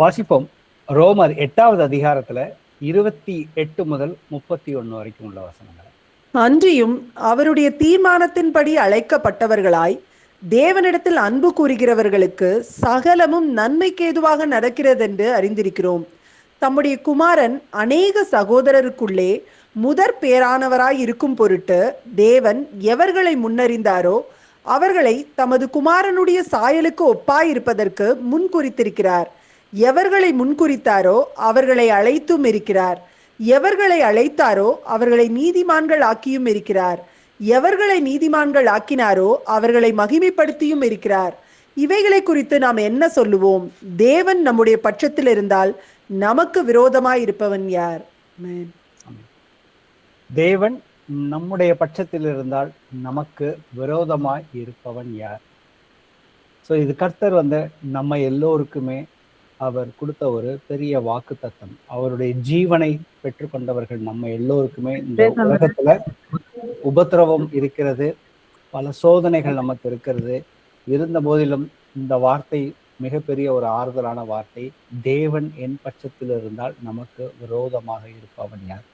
வாசிப்போம். ரோமர் 8வது அதிகாரத்துல 28 முதல் 31 வரைக்கும் உள்ள வசனங்கள். அன்றியும் அவருடைய தீர்மானத்தின்படி அழைக்கப்பட்டவர்களாய் தேவனிடத்தில் அன்பு கூறுகிறவர்களுக்கு சகலமும் நன்மைக்கு ஏதுவாக நடக்கிறதென்று அறிந்திருக்கிறோம். தம்முடைய குமாரன் அநேக சகோதரருக்குள்ளே முதற் பேரானவராய் இருக்கும் பொருட்டு தேவன் எவர்களை முன்னறிந்தாரோ அவர்களை தமது குமாரனுடைய சாயலுக்கு ஒப்பாயிருப்பதற்கு முன்குறித்திருக்கிறார். எவர்களை முன்குறித்தாரோ அவர்களை அழைத்தும் இருக்கிறார். எவர்களை அழைத்தாரோ அவர்களை நீதிமான்கள் ஆக்கியும் இருக்கிறார். எவர்களை நீதிமான்கள் ஆக்கினாரோ அவர்களை மகிமைப்படுத்தியும் இருக்கிறார். இவைகளை குறித்து நாம் என்ன சொல்லுவோம்? தேவன் நம்முடைய பட்சத்தில் இருந்தால் நமக்கு விரோதமாய் இருப்பவன் யார்? தேவன் நம்முடைய பட்சத்தில் இருந்தால் நமக்கு விரோதமாய் இருப்பவன் யார்? ஸோ இது கர்த்தர் நம்ம எல்லோருக்குமே அவர் கொடுத்த ஒரு பெரிய வாக்கு தத்தம். அவருடைய ஜீவனை பெற்றுக்கொண்டவர்கள் நம்ம எல்லோருக்குமே இந்த உலகத்துல உபத்திரவம் இருக்கிறது, பல சோதனைகள் நமக்கு இருக்கிறது. இருந்த போதிலும் இந்த வார்த்தை மிகப்பெரிய ஒரு ஆறுதலான வார்த்தை. தேவன் என் பட்சத்தில் இருந்தால் நமக்கு விரோதமாக இருப்பவன் யார்?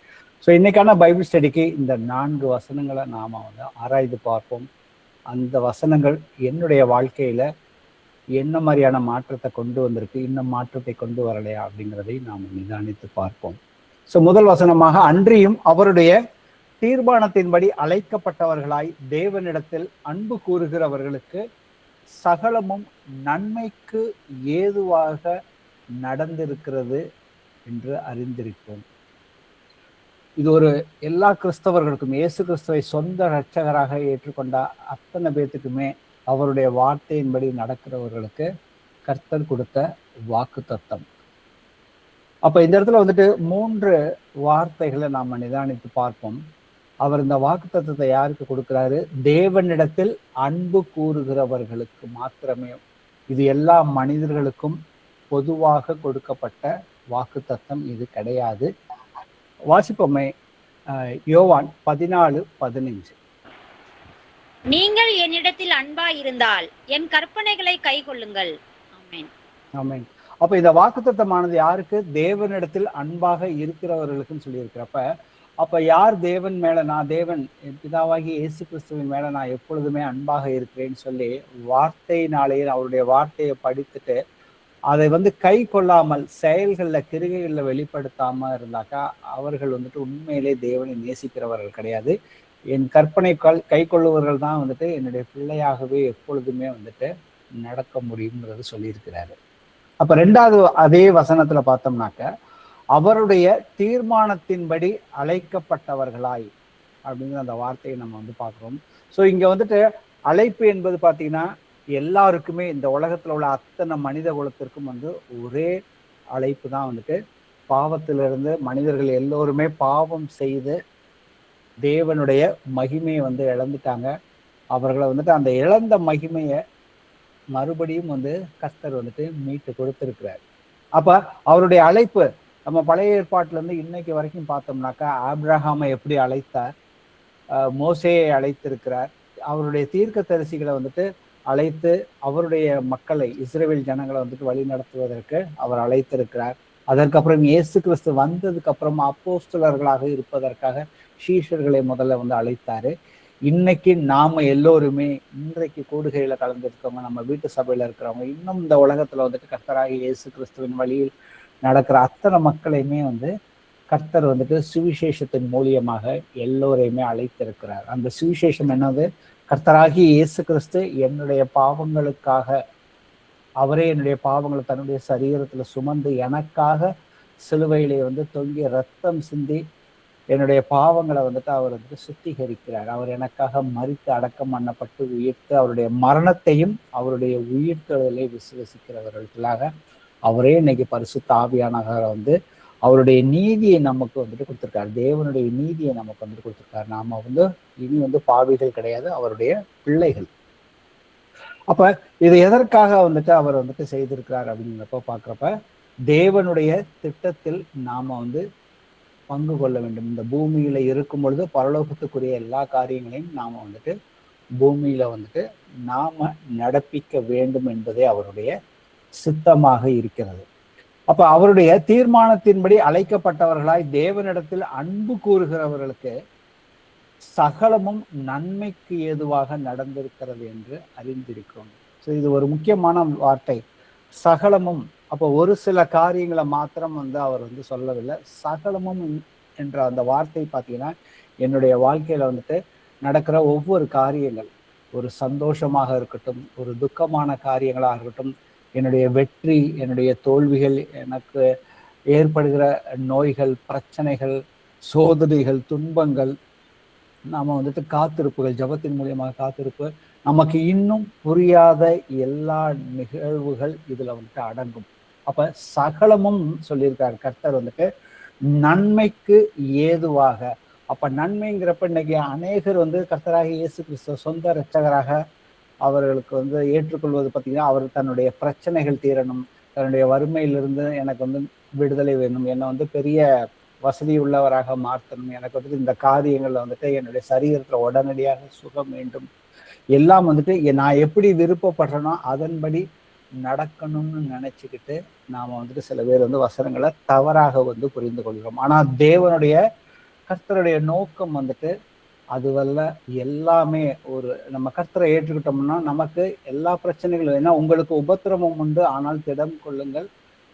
ஸோ இன்னைக்கான பைபிள் ஸ்டடிக்கு இந்த 4 வசனங்களை நாம ஆராய்ந்து பார்ப்போம். அந்த வசனங்கள் என்னுடைய வாழ்க்கையில என்ன மாதிரியான மாற்றத்தை கொண்டு வந்திருக்கு, இன்னும் மாற்றத்தை கொண்டு வரலையா அப்படிங்கிறதை நாம் நிதானித்து பார்ப்போம். ஸோ முதல் வசனமாக, அன்றியும் அவருடைய தீர்மானத்தின்படி அழைக்கப்பட்டவர்களாய் தேவனிடத்தில் அன்பு கூறுகிறவர்களுக்கு சகலமும் நன்மைக்கு ஏதுவாக நடந்திருக்கிறது என்று அறிந்திருக்கிறோம். இது ஒரு எல்லா கிறிஸ்தவர்களுக்கும், இயேசு கிறிஸ்துவை சொந்த இரட்சகராக ஏற்றுக்கொண்ட அத்தனை பேர்த்துக்குமே அவருடைய வார்த்தையின்படி நடக்கிறவர்களுக்கு கர்த்தர் கொடுத்த வாக்கு தத்தம். அப்ப இந்த இடத்துல 3 வார்த்தைகளை நாம நிதானித்து பார்ப்போம். அவர் இந்த வாக்கு தத்தத்தை யாருக்கு கொடுக்கிறாரு? தேவனிடத்தில் அன்பு கூறுகிறவர்களுக்கு மாத்திரமே. இது எல்லா மனிதர்களுக்கும் பொதுவாக கொடுக்கப்பட்ட வாக்கு தத்தம் இது கிடையாது. வாசிப்போமே, யோவான் 14:15. நீங்கள் என்னிடத்தில் அன்பாய் இருந்தால் என் கற்பனைகளை கை கொள்ளுங்கள். ஆமென். ஆமென். அப்ப இந்த வாக்குத்தத்தமானது யாருக்கு? தேவனிடத்தில் அன்பாக இருக்கிறவர்களுக்குன்னு சொல்லி இருக்கிறப்ப, அப்ப யார் தேவன் மேல, நான் தேவன் என் பிதாவாகி இயேசு கிறிஸ்துவின் மேல நான் எப்பொழுதுமே அன்பாக இருக்கிறேன்னு சொல்லி வார்த்தையினாலேயே அவருடைய வார்த்தையை படித்துட்டு அதை கை கொள்ளாமல் செயல்கள்ல கிரிகைகள்ல வெளிப்படுத்தாம இருந்தாக்கா அவர்கள் உண்மையிலே தேவனை நேசிக்கிறவர்கள் கிடையாது. என் கற்பனை கை கொள்ளுவர்கள் தான் என்னுடைய பிள்ளையாகவே எப்பொழுதுமே நடக்க முடியுங்கிறது சொல்லியிருக்கிறாரு. அப்ப 2வது அதே வசனத்துல பார்த்தோம்னாக்க, அவருடைய தீர்மானத்தின்படி அழைக்கப்பட்டவர்களாய் அப்படிங்கிற அந்த வார்த்தையை நம்ம பார்க்கிறோம். ஸோ இங்க அழைப்பு என்பது பார்த்தீங்கன்னா எல்லாருக்குமே, இந்த உலகத்துல உள்ள அத்தனை மனித குலத்திற்கும் ஒரே அழைப்பு தான். பாவத்திலிருந்து மனிதர்கள் எல்லோருமே பாவம் செய்து தேவனுடைய மகிமையை இழந்துட்டாங்க. அவர்களை அந்த இழந்த மகிமையை மறுபடியும் கர்த்தர் மீட்டு கொடுத்திருக்கிறார். அப்ப அவருடைய அழைப்பு நம்ம பழைய ஏற்பாட்டுல இருந்து இன்னைக்கு வரைக்கும் பார்த்தோம்னாக்கா, ஆபிரகாமை எப்படி அழைத்தார், மோசேயை அழைத்திருக்கிறார். அவருடைய தீர்க்க தரிசிகளை அழைத்து அவருடைய மக்களை, இஸ்ரவேல் ஜனங்களை வழி நடத்துவதற்கு அவர் அழைத்திருக்கிறார். அதற்கப்புறம் இயேசு கிறிஸ்து வந்ததுக்கு அப்புறம் அப்போஸ்தலர்களாக இருப்பதற்காக சீஷர்களை முதல்ல அழைத்தாரு. இன்னைக்கு நாம எல்லோருமே இன்றைக்கு கூடுகையில கலந்துருக்கவங்க, நம்ம வீட்டு சபையில இருக்கிறவங்க, இன்னும் இந்த உலகத்துல கர்த்தராகி இயேசு கிறிஸ்துவின் வழியில் நடக்கிற அத்தனை மக்களையுமே கர்த்தர் சுவிசேஷத்தின் மூலியமாக எல்லோரையுமே அழைத்திருக்கிறார். அந்த சுவிசேஷம் என்னது? கர்த்தராகி இயேசு கிறிஸ்து என்னுடைய பாவங்களுக்காக, அவரே என்னுடைய பாவங்களை தன்னுடைய சரீரத்துல சுமந்து எனக்காக சிலுவையிலே தொங்கி ரத்தம் சிந்தி என்னுடைய பாவங்களை அவர் சுத்திகரிக்கிறார். அவர் எனக்காக மரித்து அடக்கம் பண்ணப்பட்டு உயிர்த்து அவருடைய மரணத்தையும் அவருடைய உயிர்த்தெழுதலை விசுவசிக்கிறவர்களுக்காக அவரே இன்னைக்கு பரிசுத்த ஆவியானவர் அவருடைய நீதியை நமக்கு கொடுத்திருக்காரு. தேவனுடைய நீதியை நமக்கு கொடுத்திருக்காரு. நாம இனி பாவிகள் கிடையாது, அவருடைய பிள்ளைகள். அப்ப இது எதற்காக அவர் செய்திருக்கிறார் அப்படிங்கிறப்ப பாக்குறப்ப, தேவனுடைய திட்டத்தில் நாம பங்கு கொள்ள வேண்டும். இந்த பூமியில இருக்கும் பொழுது பரலோகத்துக்குரிய எல்லா காரியங்களையும் நாம பூமியில நாம நடப்பிக்க வேண்டும் என்பதே அவருடைய சித்தமாக இருக்கிறது. அப்ப அவருடைய தீர்மானத்தின்படி அழைக்கப்பட்டவர்களாய் தேவனிடத்தில் அன்பு கூறுகிறவர்களுக்கு சகலமும் நன்மைக்கு ஏதுவாக நடந்திருக்கிறது என்று அறிந்திருக்கிறோம். ஸோ இது ஒரு முக்கியமான வார்த்தை, சகலமும். அப்போ ஒரு சில காரியங்களை மாத்திரம் அவர் சொல்லவில்லை, சகலமும் என்ற அந்த வார்த்தை பார்த்தீங்கன்னா என்னுடைய வாழ்க்கையில நடக்கிற ஒவ்வொரு காரியங்கள், ஒரு சந்தோஷமாக இருக்கட்டும், ஒரு துக்கமான காரியங்களாக இருக்கட்டும், என்னுடைய வெற்றி, என்னுடைய தோல்விகள், எனக்கு ஏற்படுகிற நோய்கள், பிரச்சனைகள், சோதனைகள், துன்பங்கள், நாம காத்திருப்புகள், ஜபத்தின் மூலியமாக காத்திருப்பு, நமக்கு இன்னும் புரியாத எல்லா நிகழ்வுகள் இதுல அடங்கும். அப்ப சகலமும் சொல்லியிருக்காரு கர்த்தர் நன்மைக்கு ஏதுவாக. அப்ப நன்மைங்கிறப்ப இன்னைக்கு அநேகர் கர்த்தராக இயேசு கிறிஸ்துவ சொந்த இரட்சகராக அவர்களுக்கு ஏற்றுக்கொள்வது பார்த்தீங்கன்னா, அவர் தன்னுடைய பிரச்சனைகள் தீரணும், தன்னுடைய வறுமையிலிருந்து எனக்கு விடுதலை வேணும், என்னை பெரிய வசதி உள்ளவராக மாற்றணும், எனக்கு இந்த காரியங்கள்ல என்னுடைய சரீரத்துல உடனடியாக சுகம் வேண்டும், எல்லாம் நான் எப்படி விருப்பப்படுறேனோ அதன்படி நடக்கணும்னு நினைச்சுக்கிட்டு நாம சில பேர் வசனங்களை தவறாக புரிந்து கொள்கிறோம். ஆனா தேவனுடைய கர்த்தருடைய நோக்கம் அதுவல்ல. எல்லாமே ஒரு நம்ம கர்த்தரை ஏற்றுக்கிட்டோம்னா நமக்கு எல்லா பிரச்சனைகளும், ஏன்னா உங்களுக்கு உபத்திரமும் உண்டு, ஆனால் திடம் கொள்ளுங்கள்,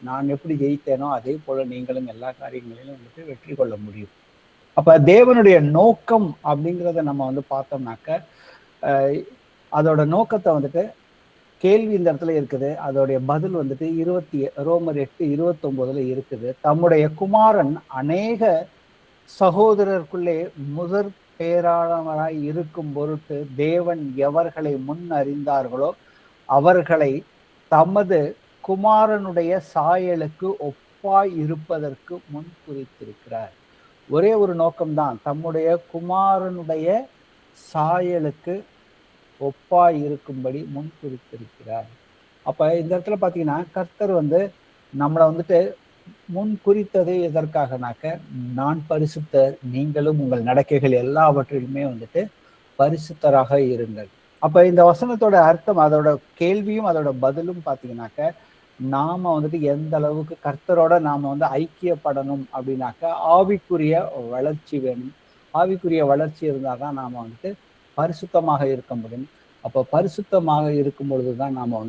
நான் எப்படி ஜெயித்தேனோ அதே போல நீங்களும் எல்லா காரியங்களிலும் வெற்றி கொள்ள முடியும். அப்ப தேவனுடைய நோக்கம் அப்படிங்கிறத நம்ம பார்த்தோம்னாக்க அதோட நோக்கத்தை கேள்வி இந்த இடத்துல இருக்குது, அதோடைய பதில் ரோமர் 8:29 இருக்குது. தம்முடைய குமாரன் அநேக சகோதரருக்குள்ளே முதற் பேராளராய் இருக்கும் பொருட்டு தேவன் எவர்களை முன் அறிந்தார்களோ அவர்களை தமது குமாரனுடைய சாயலுக்கு ஒப்பாய் இருப்பதற்கு முன் குறித்திருக்கிறார். ஒரே ஒரு நோக்கம்தான், தம்முடைய குமாரனுடைய சாயலுக்கு ஒப்பாய் இருக்கும்படி முன் குறித்திருக்கிறார். அப்ப இந்த இடத்துல பாத்தீங்கன்னா கர்த்தர் நம்மளை முன் குறித்தது எதற்காகனாக்க, நான் பரிசுத்தர், நீங்களும் உங்கள் நடக்கைகள் எல்லாவற்றிலுமே பரிசுத்தராக இருங்கள். அப்ப இந்த வசனத்தோட அர்த்தம், அதோட கேள்வியும் அதோட பதிலும் பாத்தீங்கன்னாக்க, நாம எந்த அளவுக்கு கர்த்தரோட நாம ஐக்கியப்படணும் அப்படின்னாக்க ஆவிக்குரிய வளர்ச்சி வேணும். ஆவிக்குரிய வளர்ச்சி இருந்தாதான் நாம பரிசுத்தமாக இருக்க முடியும். அப்ப பரிசுத்தமாக இருக்கும் பொழுதுதான் நாம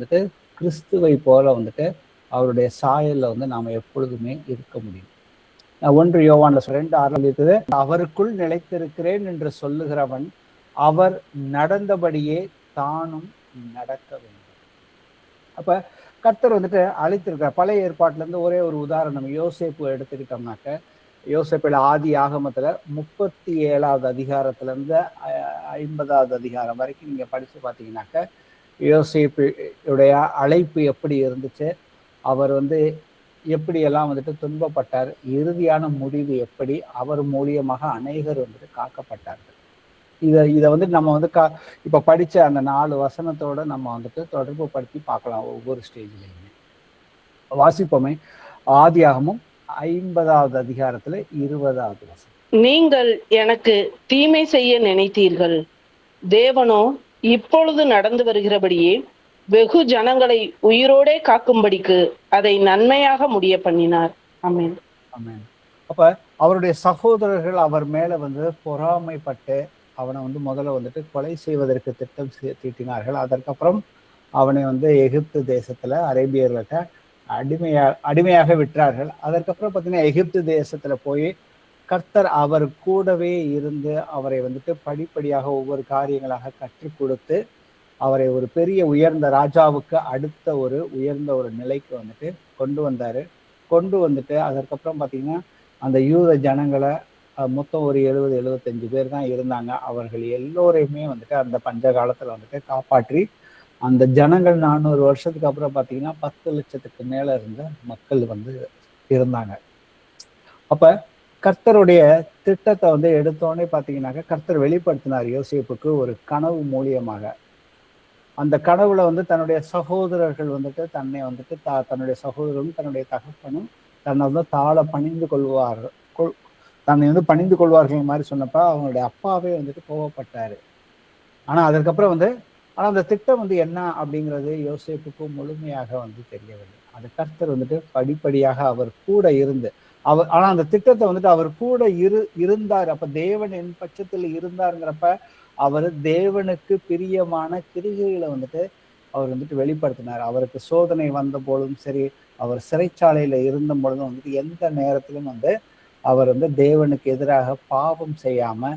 கிறிஸ்துவை போல அவருடைய சாயல்ல நாம எப்பொழுதுமே இருக்க முடியும். 1 யோவான்ல 2:6 இருக்குது, அவருக்குள் நிலைத்திருக்கிறேன் என்று சொல்லுகிறவன் அவர் நடந்தபடியே தானும் நடக்க வேண்டும். அப்ப கர்த்தர் அழைத்திருக்கிறார். பழைய ஏற்பாட்டுல இருந்து ஒரே ஒரு உதாரணம், யோசேப்பு எடுத்துக்கிட்டோம்னாக்க, யோசேப்பில் ஆதி ஆகமத்துல 37வது அதிகாரத்துல இருந்து 50வது அதிகாரம் வரைக்கும் நீங்க படிச்சு பார்த்தீங்கன்னாக்க, யோசேப்புடைய அழைப்பு எப்படி இருந்துச்சு, அவர் எப்படியெல்லாம் துன்பப்பட்டார், இறுதியான முடிவு எப்படி, அவர் மூலியமாக அநேகர் காக்கப்பட்டார்கள். இதை நம்ம இப்ப படிச்ச அந்த 4 வசனத்தோட நம்ம தொடர்பு படுத்தி பார்க்கலாம். ஒவ்வொரு ஸ்டேஜ்லயுமே வாசிப்போமே. ஆதியாகமும் 50வது அதிகாரத்துல 20வது வசனம். நீங்கள் எனக்கு தீமை செய்ய நினைத்தீர்கள், தேவனோ இப்பொழுது நடந்து வருகிறபடியே வெகு ஜனங்களை உயிரோடே காக்கும்படிக்கு அதை நன்மையாக முடிய பண்ணினார். ஆமென். ஆமென். அப்ப அவருடைய சகோதரர்கள் அவர் மேல பொறாமைப்பட்டு அவனை முதல்ல கொலை செய்வதற்கு திட்டம் தீட்டினார்கள். அதற்கப்புறம் அவனை எகிப்து தேசத்துல அரேபியர்கிட்ட அடிமையாக விற்றார்கள். அதற்கப்புறம் பார்த்தீங்கன்னா எகிப்து தேசத்துல போய் கர்த்தர் அவர் கூடவே இருந்து அவரை படிப்படியாக ஒவ்வொரு காரியங்களாக கற்றுக் கொடுத்து அவரை ஒரு பெரிய உயர்ந்த ராஜாவுக்கு அடுத்த ஒரு உயர்ந்த ஒரு நிலைக்கு கொண்டு வந்தாரு. கொண்டு அதற்கப்புறம் பார்த்தீங்கன்னா அந்த யூத ஜனங்களை மொத்தம் ஒரு 70-75 பேர் தான் இருந்தாங்க. அவர்கள் எல்லோரையுமே அந்த பஞ்ச காலத்துல காப்பாற்றி அந்த ஜனங்கள் 400 வருஷத்துக்கு அப்புறம் பார்த்தீங்கன்னா 10 லட்சத்துக்கு மேல இருந்த மக்கள் இருந்தாங்க. அப்ப கர்த்தருடைய திட்டத்தை எடுத்தோடனே பார்த்தீங்கன்னாக்க கர்த்தர் வெளிப்படுத்தினார் யோசேப்புக்கு ஒரு கனவு மூலியமாக. அந்த கனவுல தன்னுடைய சகோதரர்கள் தன்னை தன்னுடைய சகோதரரும் தன்னுடைய தகப்பனும் தன்னை தாழ பணிந்து கொள்வார்கள், தன்னை பணிந்து கொள்வார்கள் மாதிரி சொன்னப்ப அவங்களுடைய அப்பாவே கோவப்பட்டாரு. ஆனா அதற்கப்புறம் ஆனா அந்த திட்டம் என்ன அப்படிங்கிறது யோசேப்புக்கு முழுமையாக தெரியவில்லை. அது கர்த்தர் வந்துட்டு படிப்படியாக அவர் கூட இருந்து ஆனா அந்த திட்டத்தை வந்துட்டு அவர் கூட இருந்தார். அப்ப தேவன் என் பட்சத்தில் இருந்தாருங்கிறப்ப அவர் தேவனுக்கு பிரியமான கிரிகைகளை வந்துட்டு அவர் வந்துட்டு வெளிப்படுத்தினார். அவருக்கு சோதனை வந்த போதும் சரி, அவர் சிறைச்சாலையில இருந்த பொழுதும் வந்துட்டு எந்த நேரத்திலும் வந்து அவர் வந்து தேவனுக்கு எதிராக பாவம் செய்யாம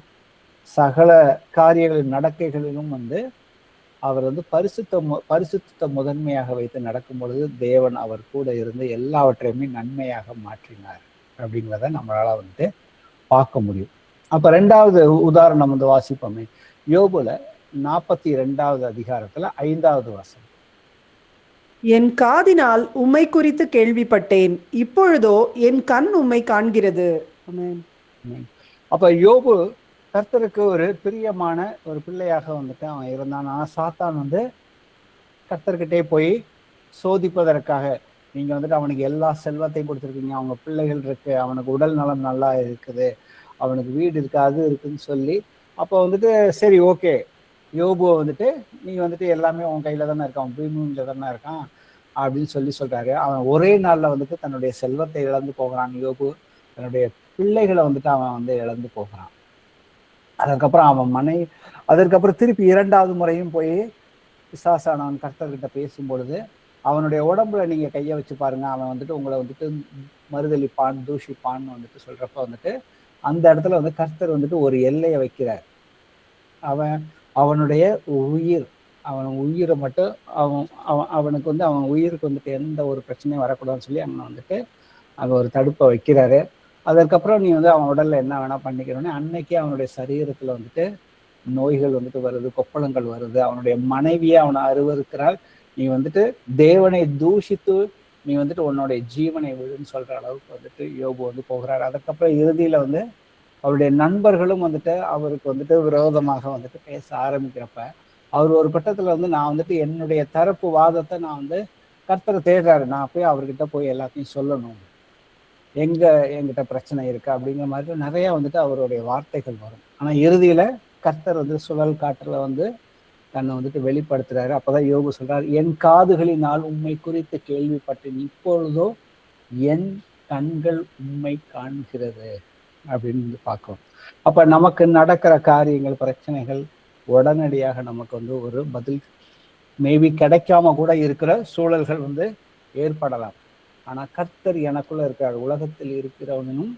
சகல காரியங்களின் நடக்கைகளிலும் வந்து அவர் வந்து பரிசுத்தத்தை முதன்மையாக வைத்து நடக்கும் பொழுது தேவன் அவர் கூட இருந்து எல்லாவற்றையுமே நன்மையாக மாற்றினார் அப்படிங்கிறத நம்மளால வந்துட்டு பார்க்க முடியும். அப்ப 2வது உதாரணம் வந்து வாசிப்போமே, யோபுல 42வது அதிகாரத்துல 5வது வசனம். என் காதினால் உம்மை குறித்து கேள்விப்பட்டேன், இப்பொழுதோ என் கண் உம்மை காண்கிறது. ஆமென். அப்ப யோபு கர்த்தருக்கு ஒரு பிரியமான ஒரு பிள்ளையாக வந்துட்டு அவன் இருந்தான். ஆனா சாத்தான் வந்து கர்த்தர்கிட்டே போய் சோதிப்பதற்காக, நீங்க வந்துட்டு அவனுக்கு எல்லா செல்வத்தையும் கொடுத்துருக்கீங்க, அவங்க பிள்ளைகள் இருக்கு, அவனுக்கு உடல் நலம் நல்லா இருக்குது, அவனுக்கு வீடு இருக்கு, அது இருக்குன்னு சொல்லி, அப்போ வந்துட்டு சரி ஓகே யோபுவை வந்துட்டு நீ வந்துட்டு எல்லாமே உன் கையில தானே இருக்கான், அவன் பூமியில தானே இருக்கான் அப்படின்னு சொல்றாரு. அவன் ஒரே நாள்ல வந்துட்டு தன்னுடைய செல்வத்தை இழந்து போகிறான் யோபு. தன்னுடைய பிள்ளைகளை வந்துட்டு அவன் வந்து இழந்து போகிறான். அதுக்கப்புறம் அதற்கப்புறம் திருப்பி 2வது முறையும் போய் பிசாசானவன் கர்த்தர்கிட்ட பேசும் பொழுது, அவனுடைய உடம்புல நீங்க கைய வச்சு பாருங்க, அவன் வந்துட்டு உங்களை வந்துட்டு மறுதளிப்பான், தூஷிப்பான்னு வந்துட்டு சொல்றப்ப வந்துட்டு அந்த இடத்துல வந்து கர்த்தர் வந்துட்டு ஒரு எல்லையை வைக்கிறார். அவனுடைய அவன் உயிரை மட்டும் அவனுக்கு வந்து அவன் உயிருக்கு வந்துட்டு எந்த ஒரு பிரச்சனையும் வரக்கூடாதுன்னு சொல்லி அவனை வந்துட்டு அங்க ஒரு தடுப்பை வைக்கிறாரு. அதற்கப்புறம் நீ வந்து அவன் உடல்ல என்ன வேணா பண்ணிக்கிறோன்னே அன்னைக்கே அவனுடைய சரீரத்துல வந்துட்டு நோய்கள் வந்துட்டு வருது, கொப்பளங்கள் வருது. அவனுடைய மனைவியே அவனை அருவருக்கிறாள். நீ வந்துட்டு தேவனை தூஷித்து நீ வந்துட்டு உன்னுடைய ஜீவனை விழுன்னு சொல்ற அளவுக்கு வந்துட்டு யோபு வந்து போகிறார். அதுக்கப்புறம் இறுதியில வந்து அவருடைய நண்பர்களும் வந்துட்டு அவருக்கு வந்துட்டு விரோதமாக வந்துட்டு பேச ஆரம்பிக்கிறப்ப அவர் ஒரு கட்டத்துல வந்து நான் வந்துட்டு என்னுடைய தரப்பு வாதத்தை நான் வந்து கர்த்தரை தேடுறாரு, நான் போய் அவர்கிட்ட போய் எல்லாத்தையும் சொல்லணும், என்கிட்ட பிரச்சனை இருக்கு அப்படிங்கிற மாதிரி நிறைய வந்துட்டு அவருடைய வார்த்தைகள் வரும். ஆனா இறுதியில கர்த்தர் வந்து சுழல் காற்றுல வந்து தன்னை வந்துட்டு வெளிப்படுத்துறாரு. அப்பதான் யோபு சொல்றாரு, என் காதுகளினால் உண்மை குறித்து கேள்விப்பட்டேன், இப்பொழுதோ என் கண்கள் உண்மை காண்கிறது அப்படின்னு பார்க்கிறோம். அப்ப நமக்கு நடக்கிற காரியங்கள், பிரச்சனைகள் உடனடியாக நமக்கு வந்து ஒரு பதில் மேபி கிடைக்காம கூட இருக்கிற சூழல்கள் வந்து ஏற்படலாம். ஆனா கர்த்தர் எனக்குள்ள இருக்கிறார், உலகத்தில் இருக்கிறவனும்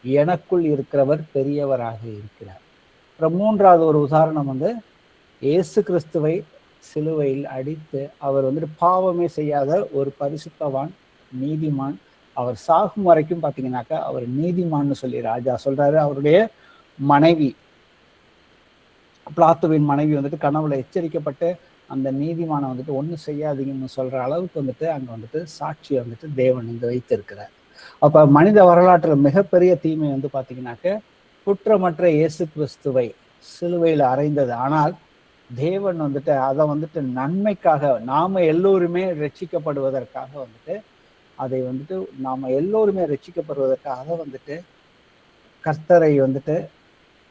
எனக்குள் இருக்கிறவர் பெரியவராக இருக்கிறார். அப்புறம் 3வது ஒரு உதாரணம் வந்து இயேசு கிறிஸ்துவை சிலுவையில் அடித்து அவர் வந்துட்டு பாவமே செய்யாத ஒரு பரிசுத்தவான், நீதிமான். அவர் சாகும் வரைக்கும் பாத்தீங்கன்னாக்கா அவர் நீதிமான்னு சொல்லி ராஜா சொல்றாரு. அவருடைய மனைவி பிளாத்துவின் மனைவி வந்துட்டு கனவுல எச்சரிக்கப்பட்டு அந்த நீதிமானை வந்துட்டு ஒன்றும் செய்யாதீங்கன்னு சொல்ற அளவுக்கு வந்துட்டு அங்க வந்துட்டு சாட்சியை வந்துட்டு தேவன் இங்க வைத்திருக்கிறார். அப்ப மனித வரலாற்றுல மிகப்பெரிய தீமை வந்து பாத்தீங்கன்னாக்க குற்றமற்ற இயேசு கிறிஸ்துவை சிலுவையில அறைந்தது. ஆனால் தேவன் வந்துட்டு அதை வந்துட்டு நன்மைக்காக, நாம எல்லோருமே ரட்சிக்கப்படுவதற்காக வந்துட்டு அதை வந்துட்டு நாம எல்லோருமே ரட்சிக்கப்படுவதற்காக வந்துட்டு கர்த்தரை வந்துட்டு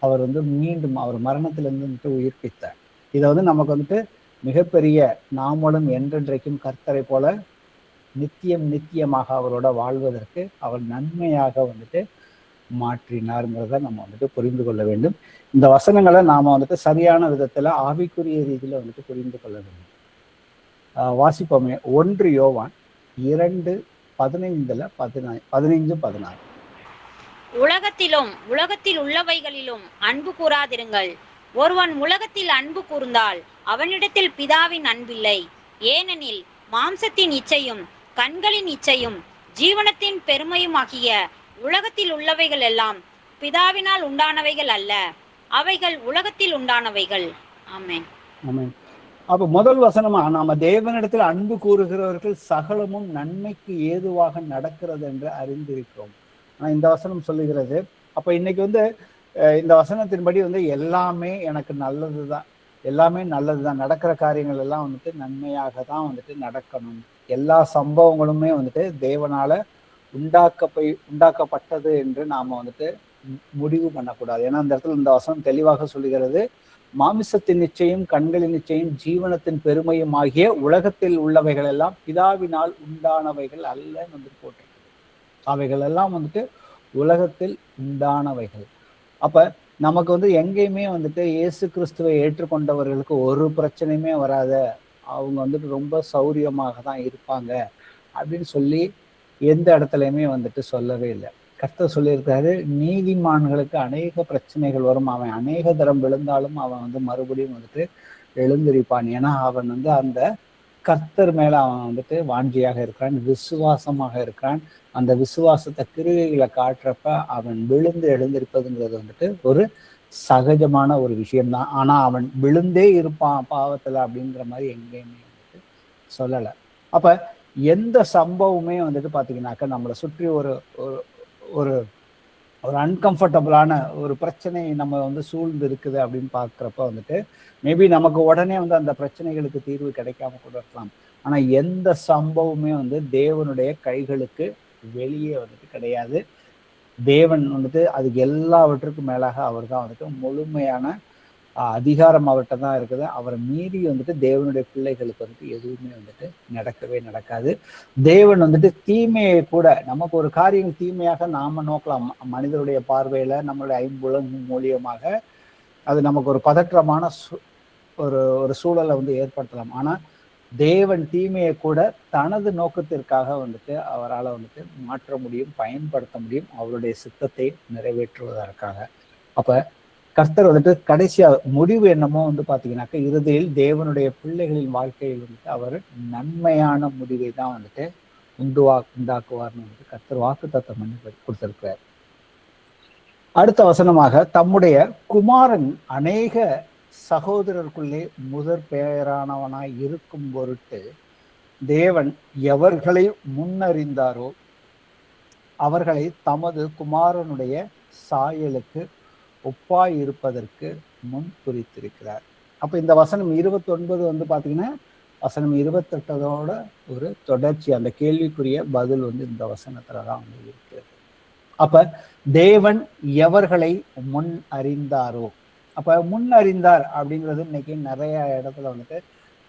அவர் வந்து மீண்டும் அவர் மரணத்திலிருந்து வந்துட்டு உயிர்ப்பித்தார். இதை வந்து நமக்கு வந்துட்டு மிகப்பெரிய நாமளும் என்றென்றைக்கும் கர்த்தரை போல நித்தியமாக அவரோட வாழ்வதற்கு அவர் நன்மையாக வந்துட்டு மாற்றினாருங்கிறத நம்ம வந்துட்டு புரிந்து கொள்ள வேண்டும். இந்த வசனங்களை நாம வந்துட்டு சரியான விதத்துல ஆவிக்குரிய ரீதியில வந்துட்டு புரிந்து கொள்ள வேண்டும். வாசிப்போமே 1 யோவான் 2:15-16. உலகத்தில் உள்ளவைகளிலும் அன்பு கூறாதிருங்கள். ஒருவன் உலகத்தில் அன்பு கூர்ந்தால் அவனிடத்தில் பிதாவின் அன்பில்லை. ஏனெனில் மாம்சத்தின் இச்சையும் கண்களின் இச்சையும் ஜீவனத்தின் பெருமையுமாகிய உலகத்தில் உள்ளவைகள் எல்லாம் பிதாவினால் உண்டானவைகள் அல்ல, அவைகள் உலகத்தில் உண்டானவைகள். ஆமென். ஆமென். அப்ப முதல் வசனமா நாம தேவனிடத்தில் அன்பு கூறுகிறவர்கள் சகலமும் நன்மைக்கு ஏதுவாக நடக்கிறது என்று அறிந்திருக்கிறோம். ஆனா இந்த வசனம் சொல்லுகிறது, அப்ப இன்னைக்கு வந்து இந்த வசனத்தின்படி வந்து எல்லாமே எனக்கு நல்லதுதான், எல்லாமே நல்லதுதான், நடக்கிற காரியங்கள் எல்லாம் வந்துட்டு நன்மையாக தான் வந்துட்டு நடக்கணும். எல்லா சம்பவங்களுமே வந்துட்டு தேவனால உண்டாக்கப்பட்டது என்று நாம வந்துட்டு முடிவு பண்ணக்கூடாது. ஏன்னா அந்த இடத்துல இந்த வசனம் தெளிவாக சொல்லுகிறது, மாமிசத்தின் நிச்சயம், கண்களின் நிச்சயம், ஜீவனத்தின் பெருமையும் ஆகிய உலகத்தில் உள்ளவைகள் எல்லாம் பிதாவினால் உண்டானவைகள் அல்லன்னு வந்து போட்டிருக்கு. அவைகள் எல்லாம் வந்துட்டு உலகத்தில் உண்டானவைகள். அப்ப நமக்கு வந்து எங்கேயுமே வந்துட்டு இயேசு கிறிஸ்துவை ஏற்றுக்கொண்டவர்களுக்கு ஒரு பிரச்சனையுமே வராத, அவங்க வந்துட்டு ரொம்ப சௌரியமாக தான் இருப்பாங்க அப்படின்னு சொல்லி எந்த இடத்துலையுமே வந்துட்டு சொல்லவே இல்லை. கர்த்தர் சொல்லியிருக்காரு, நீதிமான்களுக்கு அநேக பிரச்சனைகள் வரும், அவன் அநேக தரம் விழுந்தாலும் அவன் வந்து மறுபடியும் வந்துட்டு எழுந்திருப்பான். ஏன்னா அவன் வந்து அந்த கர்த்தர் மேல அவன் வந்துட்டு வாஞ்சியாக இருக்கிறான், விசுவாசமாக இருக்கிறான். அந்த விசுவாசத்தை கிரியைகளை காட்டுறப்ப அவன் விழுந்து எழுந்திருப்பதுங்கிறது வந்துட்டு ஒரு சகஜமான ஒரு விஷயம்தான். ஆனா அவன் விழுந்தே இருப்பான் பாவத்துல அப்படிங்கிற மாதிரி எங்கேயுமே வந்துட்டு சொல்லலை. அப்ப எந்த சம்பவமே வந்துட்டு பாத்தீங்கன்னாக்க நம்மளை சுற்றி ஒரு ஒரு ஒரு அன்கம்ஃபர்டபுளான ஒரு பிரச்சனை நம்ம வந்து சூழ்ந்து இருக்குது அப்படின்னு பார்க்குறப்ப வந்துட்டு மேபி நமக்கு உடனே வந்து அந்த பிரச்சனைகளுக்கு தீர்வு கிடைக்காம கூட இருக்கலாம். ஆனா எந்த சம்பவமே வந்து தேவனுடைய கைகளுக்கு வெளியே வந்துட்டு கிடையாது. தேவன் வந்துட்டு அதுக்கு எல்லாவற்றுக்கும் மேலாக அவர் தான் வந்துட்டு முழுமையான அதிகாரம் அவர்கிட்ட தான் இருக்குது. அவரை மீறி வந்துட்டு தேவனுடைய பிள்ளைகளுக்கு வந்துட்டு எதுவுமே வந்துட்டு நடக்கவே நடக்காது. தேவன் வந்துட்டு தீமையை கூட, நமக்கு ஒரு காரியம் தீமையாக நாம நோக்கலாம், மனிதனுடைய பார்வையில நம்மளுடைய ஐம்புலன் மூலியமாக அது நமக்கு ஒரு பதற்றமான ஒரு சூழலை வந்து ஏற்படுத்தலாம். ஆனா தேவன் தீமையை கூட தனது நோக்கத்திற்காக வந்துட்டு அவரால் வந்துட்டு மாற்ற முடியும், பயன்படுத்த முடியும், அவருடைய சித்தத்தை நிறைவேற்றுவதற்காக. அப்ப கர்த்தர் வந்துட்டு கடைசியா முடிவு என்னமோ வந்து பாத்தீங்கன்னாக்க இறுதியில் தேவனுடைய பிள்ளைகளின் வாழ்க்கையில் வந்துட்டு அவர் நன்மையான முடிவை தான் வந்துட்டு உண்டாக்குவார்னு வந்துட்டு கர்த்தர் வாக்குத்தத்தம் பண்ணி கொடுத்திருக்கிறார். அடுத்த வசனமாக, தம்முடைய குமாரன் அநேக சகோதரருக்குள்ளே முதற் பெயரானவனாய் இருக்கும் பொருட்டு தேவன் எவர்களை முன்னறிந்தாரோ அவர்களை தமது குமாரனுடைய சாயலுக்கு ஒப்பாய் இருப்பதற்கு முன் குறித்திருக்கிறார். அப்ப இந்த வசனம் 29 வந்து பாத்தீங்கன்னா வசனம் 28ஓட ஒரு தொடர்ச்சி. அந்த கேள்விக்குரிய பதில் வந்து இந்த வசனத்துலதான் வந்து இருக்கிறது. அப்ப தேவன் எவர்களை முன் அறிந்தாரோ, அப்ப முன் அறிந்தார் அப்படிங்கிறது இன்னைக்கு நிறைய இடத்துல வந்துட்டு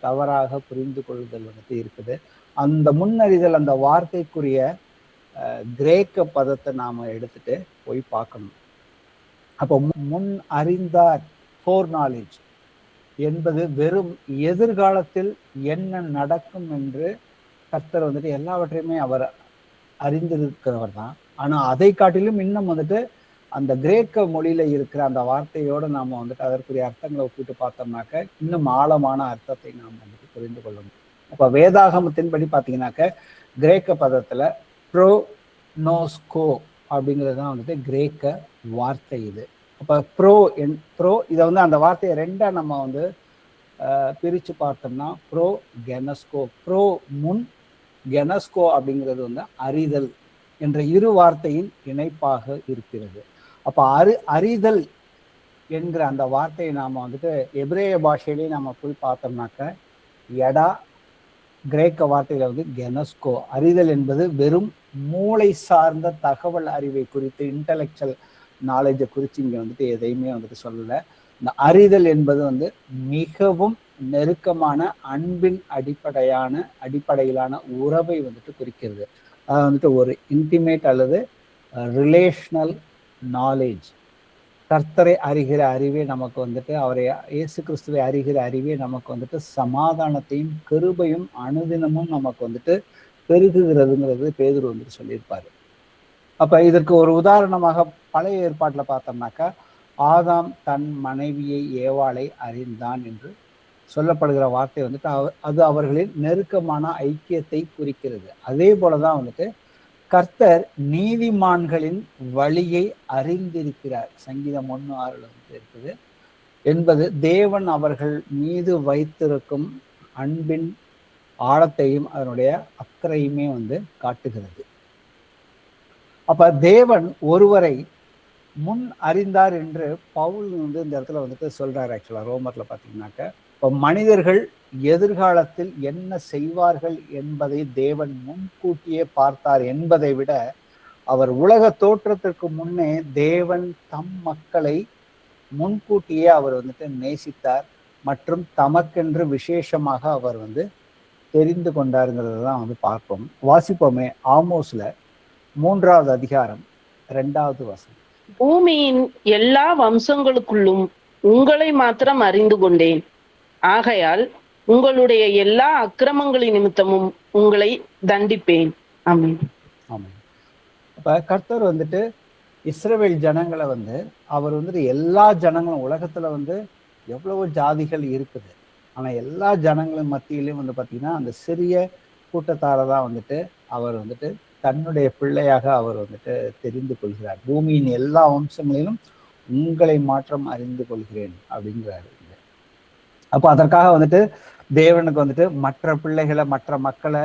தவறாக புரிந்து கொள்ளுதல் வந்துட்டு இருக்குது. அந்த முன்னறிதல், அந்த வார்த்தைக்குரிய கிரேக்க பதத்தை நாம எடுத்துட்டு போய் பார்க்கணும். அப்போ முன் அறிந்தார், ஃபோர் நாலேஜ் என்பது வெறும் எதிர்காலத்தில் என்ன நடக்கும் என்று கர்த்தர் வந்துட்டு எல்லாவற்றையுமே அவர் அறிந்திருக்கிறவர் தான். ஆனா அதை காட்டிலும் இன்னும் வந்துட்டு அந்த கிரேக்க மொழியில இருக்கிற அந்த வார்த்தையோடு நாம வந்துட்டு அதற்குரிய அர்த்தங்களை ஒப்பிட்டு பார்த்தோம்னாக்க இன்னும் ஆழமான அர்த்தத்தை நாம் வந்துட்டு புரிந்து கொள்ள முடியும். அப்ப வேதாகமத்தின்படி பார்த்தீங்கன்னாக்க கிரேக்க பதத்துல ப்ரோனோஸ்கோ அப்படிங்கிறது தான் வந்துட்டு கிரேக்க வார்த்தை இது. அப்ப ப்ரோ இதை வந்து அந்த வார்த்தையை ரெண்டா நம்ம வந்து பிரிச்சு பார்த்தோம்னா ப்ரோ கெனஸ்கோ, ப்ரோ முன், கெனஸ்கோ அப்படிங்கிறது வந்து அறிதல் என்ற இரு வார்த்தையின் இணைப்பாக இருக்கிறது. அப்ப அறிதல் என்கிற அந்த வார்த்தையை நாம வந்துட்டு எபிரேய பாஷையிலேயே நம்ம போய் பார்த்தோம்னாக்க எடா, கிரேக்க வார்த்தையில வந்து கெனஸ்கோ. அறிதல் என்பது வெறும் மூளை சார்ந்த தகவல் அறிவை குறித்து, இன்டலெக்சுவல் நாலேஜை குறித்து இங்க வந்துட்டு எதையுமே வந்துட்டு சொல்லலை. இந்த அறிதல் என்பது வந்து மிகவும் நெருக்கமான அன்பின் அடிப்படையிலான உறவை வந்துட்டு குறிக்கிறது. அது வந்துட்டு ஒரு இன்டிமேட் அல்லது ரிலேஷனல் நாலேஜ். கர்த்தரை அறிகிற அறிவே நமக்கு வந்துட்டு, அவரை இயேசு கிறிஸ்துவை அறிகிற அறிவே நமக்கு வந்துட்டு சமாதானத்தையும் கிருபையும் அனுதினமும் நமக்கு வந்துட்டு பெருகுகிறதுங்கிறது பேதுரு வந்துட்டு சொல்லியிருப்பாரு. அப்ப இதற்கு ஒரு உதாரணமாக பழைய ஏற்பாட்டுல பார்த்தோம்னாக்கா ஆதாம் தன் மனைவியை ஏவாளை அறிந்தான் என்று சொல்லப்படுகிற வார்த்தை வந்துட்டு அது அவர்களின் நெருக்கமான ஐக்கியத்தை குறிக்கிறது. அதே போலதான் வந்துட்டு கர்த்தர் நீதிமான்களின் வழியை அறிந்திருக்கிறார். சங்கீதம் 1:6 வந்துட்டு இருக்குது என்பது தேவன் அவர்கள் மீது வைத்திருக்கும் அன்பின் ஆழத்தையும் அதனுடைய அக்கறையுமே வந்து காட்டுகிறது. அப்ப தேவன் ஒருவரை முன் அறிந்தார் என்று பவுல் வந்து இந்த இடத்துல வந்துட்டு சொல்றாரு. ஆக்சுவலா ரோமர்ல பாத்தீங்கன்னாக்க இப்ப மனிதர்கள் எதிர்காலத்தில் என்ன செய்வார்கள் என்பதை தேவன் முன்கூட்டியே பார்த்தார் என்பதை விட அவர் உலக தோற்றத்திற்கு முன்னே தேவன் தம் மக்களை முன்கூட்டியே அவர் வந்துட்டு நேசித்தார் மற்றும் தமக்கென்று விசேஷமாக அவர் வந்து தெரிந்து கொண்டாருங்கிறத தான் வந்து பார்ப்போம். வாசிப்போமே, ஆமோஸ்ல 3வது அதிகாரம் 2வது வசனம். பூமியின் எல்லா வம்சங்களுக்குள்ளும் உங்களை மாத்திரம் அறிந்து கொண்டேன், ஆகையால் உங்களுடைய எல்லா அக்கிரமங்களின் நிமித்தமும் உங்களை தண்டிப்பேன். ஆமென். ஆமென். அப்ப கர்த்தர் வந்துட்டு இஸ்ரவேல் ஜனங்களை வந்து அவர் வந்துட்டு எல்லா ஜனங்களும், உலகத்துல வந்து எவ்வளவு ஜாதிகள் இருக்குது, ஆனா எல்லா ஜனங்களும் மத்தியிலையும் வந்து பாத்தீங்கன்னா அந்த சிறிய கூட்டத்தாரை தான் வந்துட்டு அவர் வந்துட்டு தன்னுடைய பிள்ளையாக அவர் வந்துட்டு தெரிந்து கொள்கிறார். பூமியின் எல்லா வம்சங்களிலும் உங்களை மாற்றம் அறிந்து கொள்கிறேன் அப்படிங்கிறாரு. அப்போ அதற்காக வந்துட்டு தேவனுக்கு வந்துட்டு மற்ற பிள்ளைகளை, மற்ற மக்களை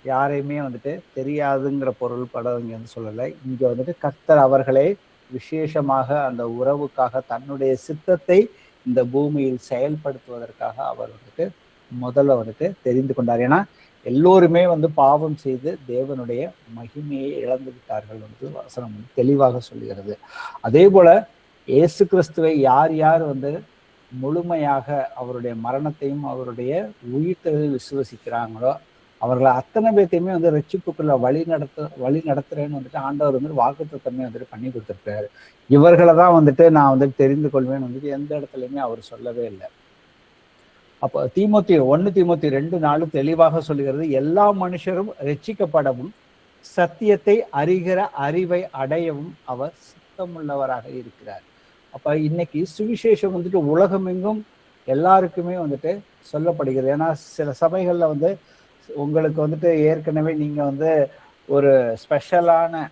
யாரையுமே வந்துட்டு தெரியாதுங்கிற பொருள் படம் இங்க வந்து சொல்லலை. இங்க வந்துட்டு கர்த்தர் அவர்களை விசேஷமாக அந்த உறவுக்காக தன்னுடைய சித்தத்தை இந்த பூமியில் செயல்படுத்துவதற்காக அவர் வந்துட்டு முதல்ல வந்துட்டு தெரிந்து கொண்டார். ஏன்னா எல்லோருமே வந்து பாவம் செய்து தேவனுடைய மகிமையை இழந்து விட்டார்கள் வந்து வசனம் தெளிவாக சொல்லுகிறது. அதே போல இயேசு கிறிஸ்துவை யார் யார் வந்து முழுமையாக அவருடைய மரணத்தையும் அவருடைய உயிர்த்தெழுதலையும் விசுவசிக்கிறாங்களோ அவர்களை அத்தனை பேர்த்தையுமே வந்து ரட்சிப்புக்குள்ள வழி நடத்துறேன்னு வந்துட்டு ஆண்டவர் வந்து வாக்குத்தத்தமே வந்துட்டு பண்ணி கொடுத்துருக்காரு. இவர்களை தான் வந்துட்டு நான் வந்துட்டு தெரிந்து கொள்வேன்னு வந்துட்டு எந்த இடத்துலையுமே அவர் சொல்லவே இல்லை. அப்போ 1 தீமோத்தி 2:4 தெளிவாக சொல்லுகிறது, எல்லா மனுஷரும் ரட்சிக்கப்படவும் சத்தியத்தை அறிகிற அறிவை அடையவும் அவர் சித்தமுள்ளவராக இருக்கிறார். அப்ப இன்னைக்கு சுவிசேஷம் வந்துட்டு உலகமெங்கும் எல்லாருக்குமே வந்துட்டு சொல்லப்படுகிறது. ஏன்னா சில சபைகள்ல வந்து உங்களுக்கு வந்துட்டு ஏற்கனவே நீங்க வந்து ஒரு ஸ்பெஷலான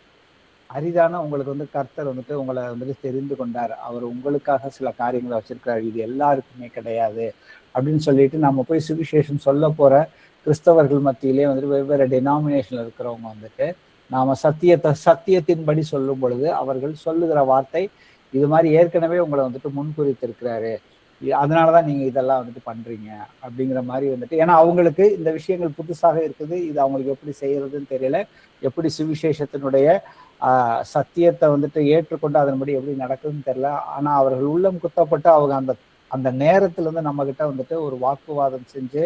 அரிதான உங்களுக்கு வந்து கர்த்தர் வந்துட்டு உங்களை வந்துட்டு தெரிந்து கொண்டார், அவர் உங்களுக்காக சில காரியங்களை வச்சிருக்கிறார், இது எல்லாருக்குமே கிடையாது அப்படின்னு சொல்லிட்டு நம்ம போய் சுவிசேஷம் சொல்ல போற கிறிஸ்தவர்கள் மத்தியிலே வந்துட்டு வெவ்வேறு டினாமினேஷன்ல இருக்கிறவங்க வந்துட்டு நாம சத்தியத்தின்படி சொல்லும் பொழுது அவர்கள் சொல்லுகிற வார்த்தை இது மாதிரி ஏற்கனவே உங்களை வந்துட்டு முன்குறித்திருக்கிறாரு, அதனாலதான் நீங்க இதெல்லாம் வந்துட்டு பண்றீங்க அப்படிங்கிற மாதிரி வந்துட்டு, ஏன்னா அவங்களுக்கு இந்த விஷயங்கள் புதுசாக இருக்குது, இது அவங்களுக்கு எப்படி செய்யறதுன்னு தெரியல, எப்படி சுவிசேஷத்தினுடைய சத்தியத்தை வந்துட்டு ஏற்றுக்கொண்டு அதன்படி எப்படி நடக்குதுன்னு தெரியல. ஆனா அவர்கள் உள்ளம் குத்தப்பட்டு அவங்க அந்த நேரத்துல இருந்து நம்ம கிட்ட வந்துட்டு ஒரு வாக்குவாதம் செஞ்சு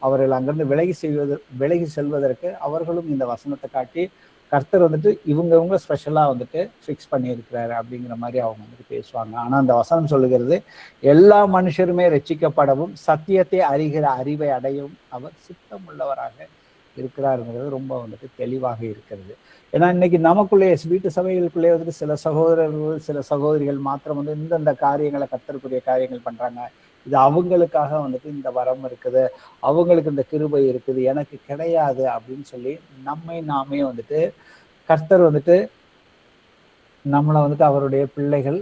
அவர்கள் அங்கிருந்து விலகி செல்வதற்கு அவர்களும் இந்த வசனத்தை காட்டி கர்த்தர் வந்துட்டு இவங்க ஸ்பெஷலா வந்துட்டு ஃபிக்ஸ் பண்ணியிருக்கிறாரு அப்படிங்கிற மாதிரி அவங்க வந்துட்டு பேசுவாங்க. ஆனா அந்த வசனம் சொல்லுகிறது, எல்லா மனுஷருமே ரட்சிக்கப்படவும் சத்தியத்தை அறிகிற அறிவை அடையவும் அவர் சித்தம் உள்ளவராக இருக்கிறாருங்கிறது ரொம்ப வந்துட்டு தெளிவாக இருக்கிறது. ஏன்னா இன்னைக்கு நமக்குள்ளே வீட்டு சபைகளுக்குள்ளே வந்துட்டு சில சகோதரர்கள் சில சகோதரிகள் மாத்திரம் வந்து இந்தந்த காரியங்களை கர்த்தருக்குரிய காரியங்கள் பண்றாங்க, இது அவங்களுக்காக வந்துட்டு இந்த வரம் இருக்குது, அவங்களுக்கு இந்த கிருபை இருக்குது, எனக்கு கிடையாது அப்படின்னு சொல்லி நாமே வந்துட்டு கர்த்தர் வந்துட்டு நம்மளை வந்துட்டு அவருடைய பிள்ளைகள்,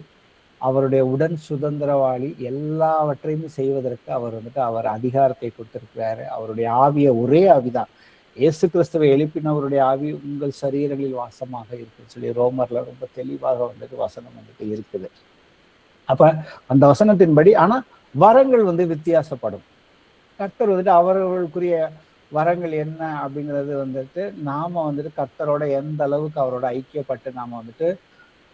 அவருடைய உடன் சுதந்திரவாளி, எல்லாவற்றையும் செய்வதற்கு அவர் வந்துட்டு அவர் அதிகாரத்தை கொடுத்திருக்கிறாரு. அவருடைய ஆவிய ஒரே ஆவிதான், இயேசு கிறிஸ்துவை எழுப்பினவருடைய ஆவி உங்கள் சரீரங்களில் வாசமாக இருக்குன்னு சொல்லி ரோமர்ல ரொம்ப தெளிவாக வந்துட்டு வசனம் வந்துட்டு இருக்குது. அப்ப அந்த வசனத்தின்படி ஆனா வரங்கள் வந்து வித்தியாசப்படும். கர்த்தர் வந்துட்டு அவர்களுக்குரிய வரங்கள் என்ன அப்படிங்கிறது வந்துட்டு நாம வந்துட்டு கர்த்தரோட எந்த அளவுக்கு அவரோட ஐக்கியப்பட்டு நாம வந்துட்டு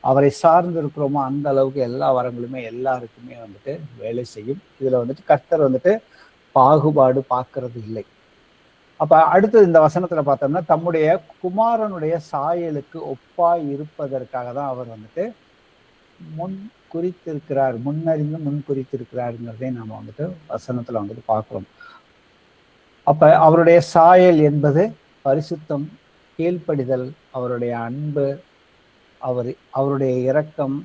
அவரை சார்ந்து இருக்கிறோமோ அந்த அளவுக்கு எல்லா வரங்களுமே எல்லாருக்குமே வந்துட்டு வேலை செய்யும். இதுல வந்துட்டு கர்த்தர் வந்துட்டு பாகுபாடு பார்க்கறது இல்லை. அப்ப அடுத்தது இந்த வசனத்துல பார்த்தோம்னா தம்முடைய குமாரனுடைய சாயலுக்கு ஒப்பாய் இருப்பதற்காக தான் அவர் வந்துட்டு முன் குறித்திருக்கிறாருங்கிறதே நம்ம வந்துட்டு வசனத்துல வந்துட்டு பார்க்கிறோம். அப்ப அவருடைய சாயல் என்பது பரிசுத்தம், கீழ்ப்படிதல், அவருடைய அன்பு, அவருடைய இரக்கம்,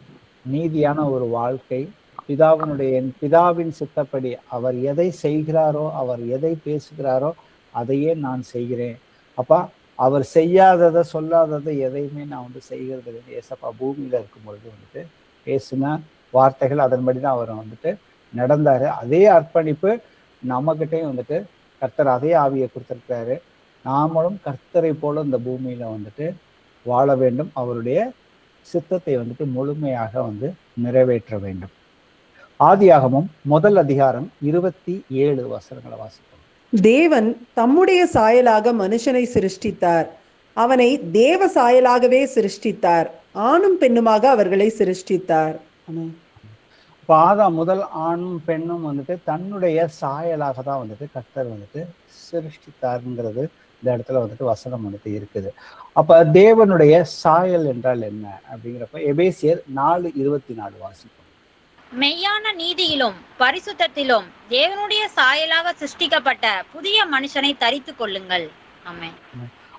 நீதியான ஒரு வாழ்க்கை, பிதாவின் சித்தப்படி அவர் எதை செய்கிறாரோ அவர் எதை பேசுகிறாரோ அதையே நான் செய்கிறேன். அப்பா அவர் செய்யாததை சொல்லாததை எதையுமே நான் வந்து செய்கிறது இல்லை. ஏசப்பா பூமியில இருக்கும் பொழுது வந்துட்டு பேசின வார்த்தைகள் அதன்படி தான் அவர் வந்துட்டு நடந்தாரு. அதே அர்ப்பணிப்பு நம்மகிட்டையும் வந்துட்டு கர்த்தர் அதே ஆவியை கொடுத்திருக்கிறாரு. நாமளும் கர்த்தரை போல இந்த பூமியில வந்துட்டு வாழ வேண்டும், அவருடைய சித்தத்தை வந்துட்டு முழுமையாக வந்து நிறைவேற்ற வேண்டும். ஆதியாகமம் 1 அதிகாரம் 27 வசனங்களை வாசிப்போம். தேவன் தம்முடைய சாயலாக மனுஷனை சிருஷ்டித்தார், அவனை தேவ சாயலாகவே சிருஷ்டித்தார், ஆணும் பெண்ணுமாக அவர்களை சிருஷ்டித்தார். ஆதாம் முதல் ஆணும் பெண்ணும் வந்துட்டு தன்னுடைய சாயலாக தான் வந்துட்டு கர்த்தர் வந்துட்டு சிருஷ்டித்தாருங்கிறது இந்த இடத்துல வந்துட்டு வசனம் வந்துட்டு இருக்குது. அப்ப தேவனுடைய சாயல் என்றால் என்ன அப்படிங்கிறப்ப எபேசியர் 4:24 வாசிப்போம். மெய்யான நீதியிலும் பரிசுத்தத்திலும் தேவனுடைய சாயலாக சிருஷ்டிக்கப்பட்ட புதிய மனுஷனை தரித்து கொள்ளுங்கள். ஆமென்.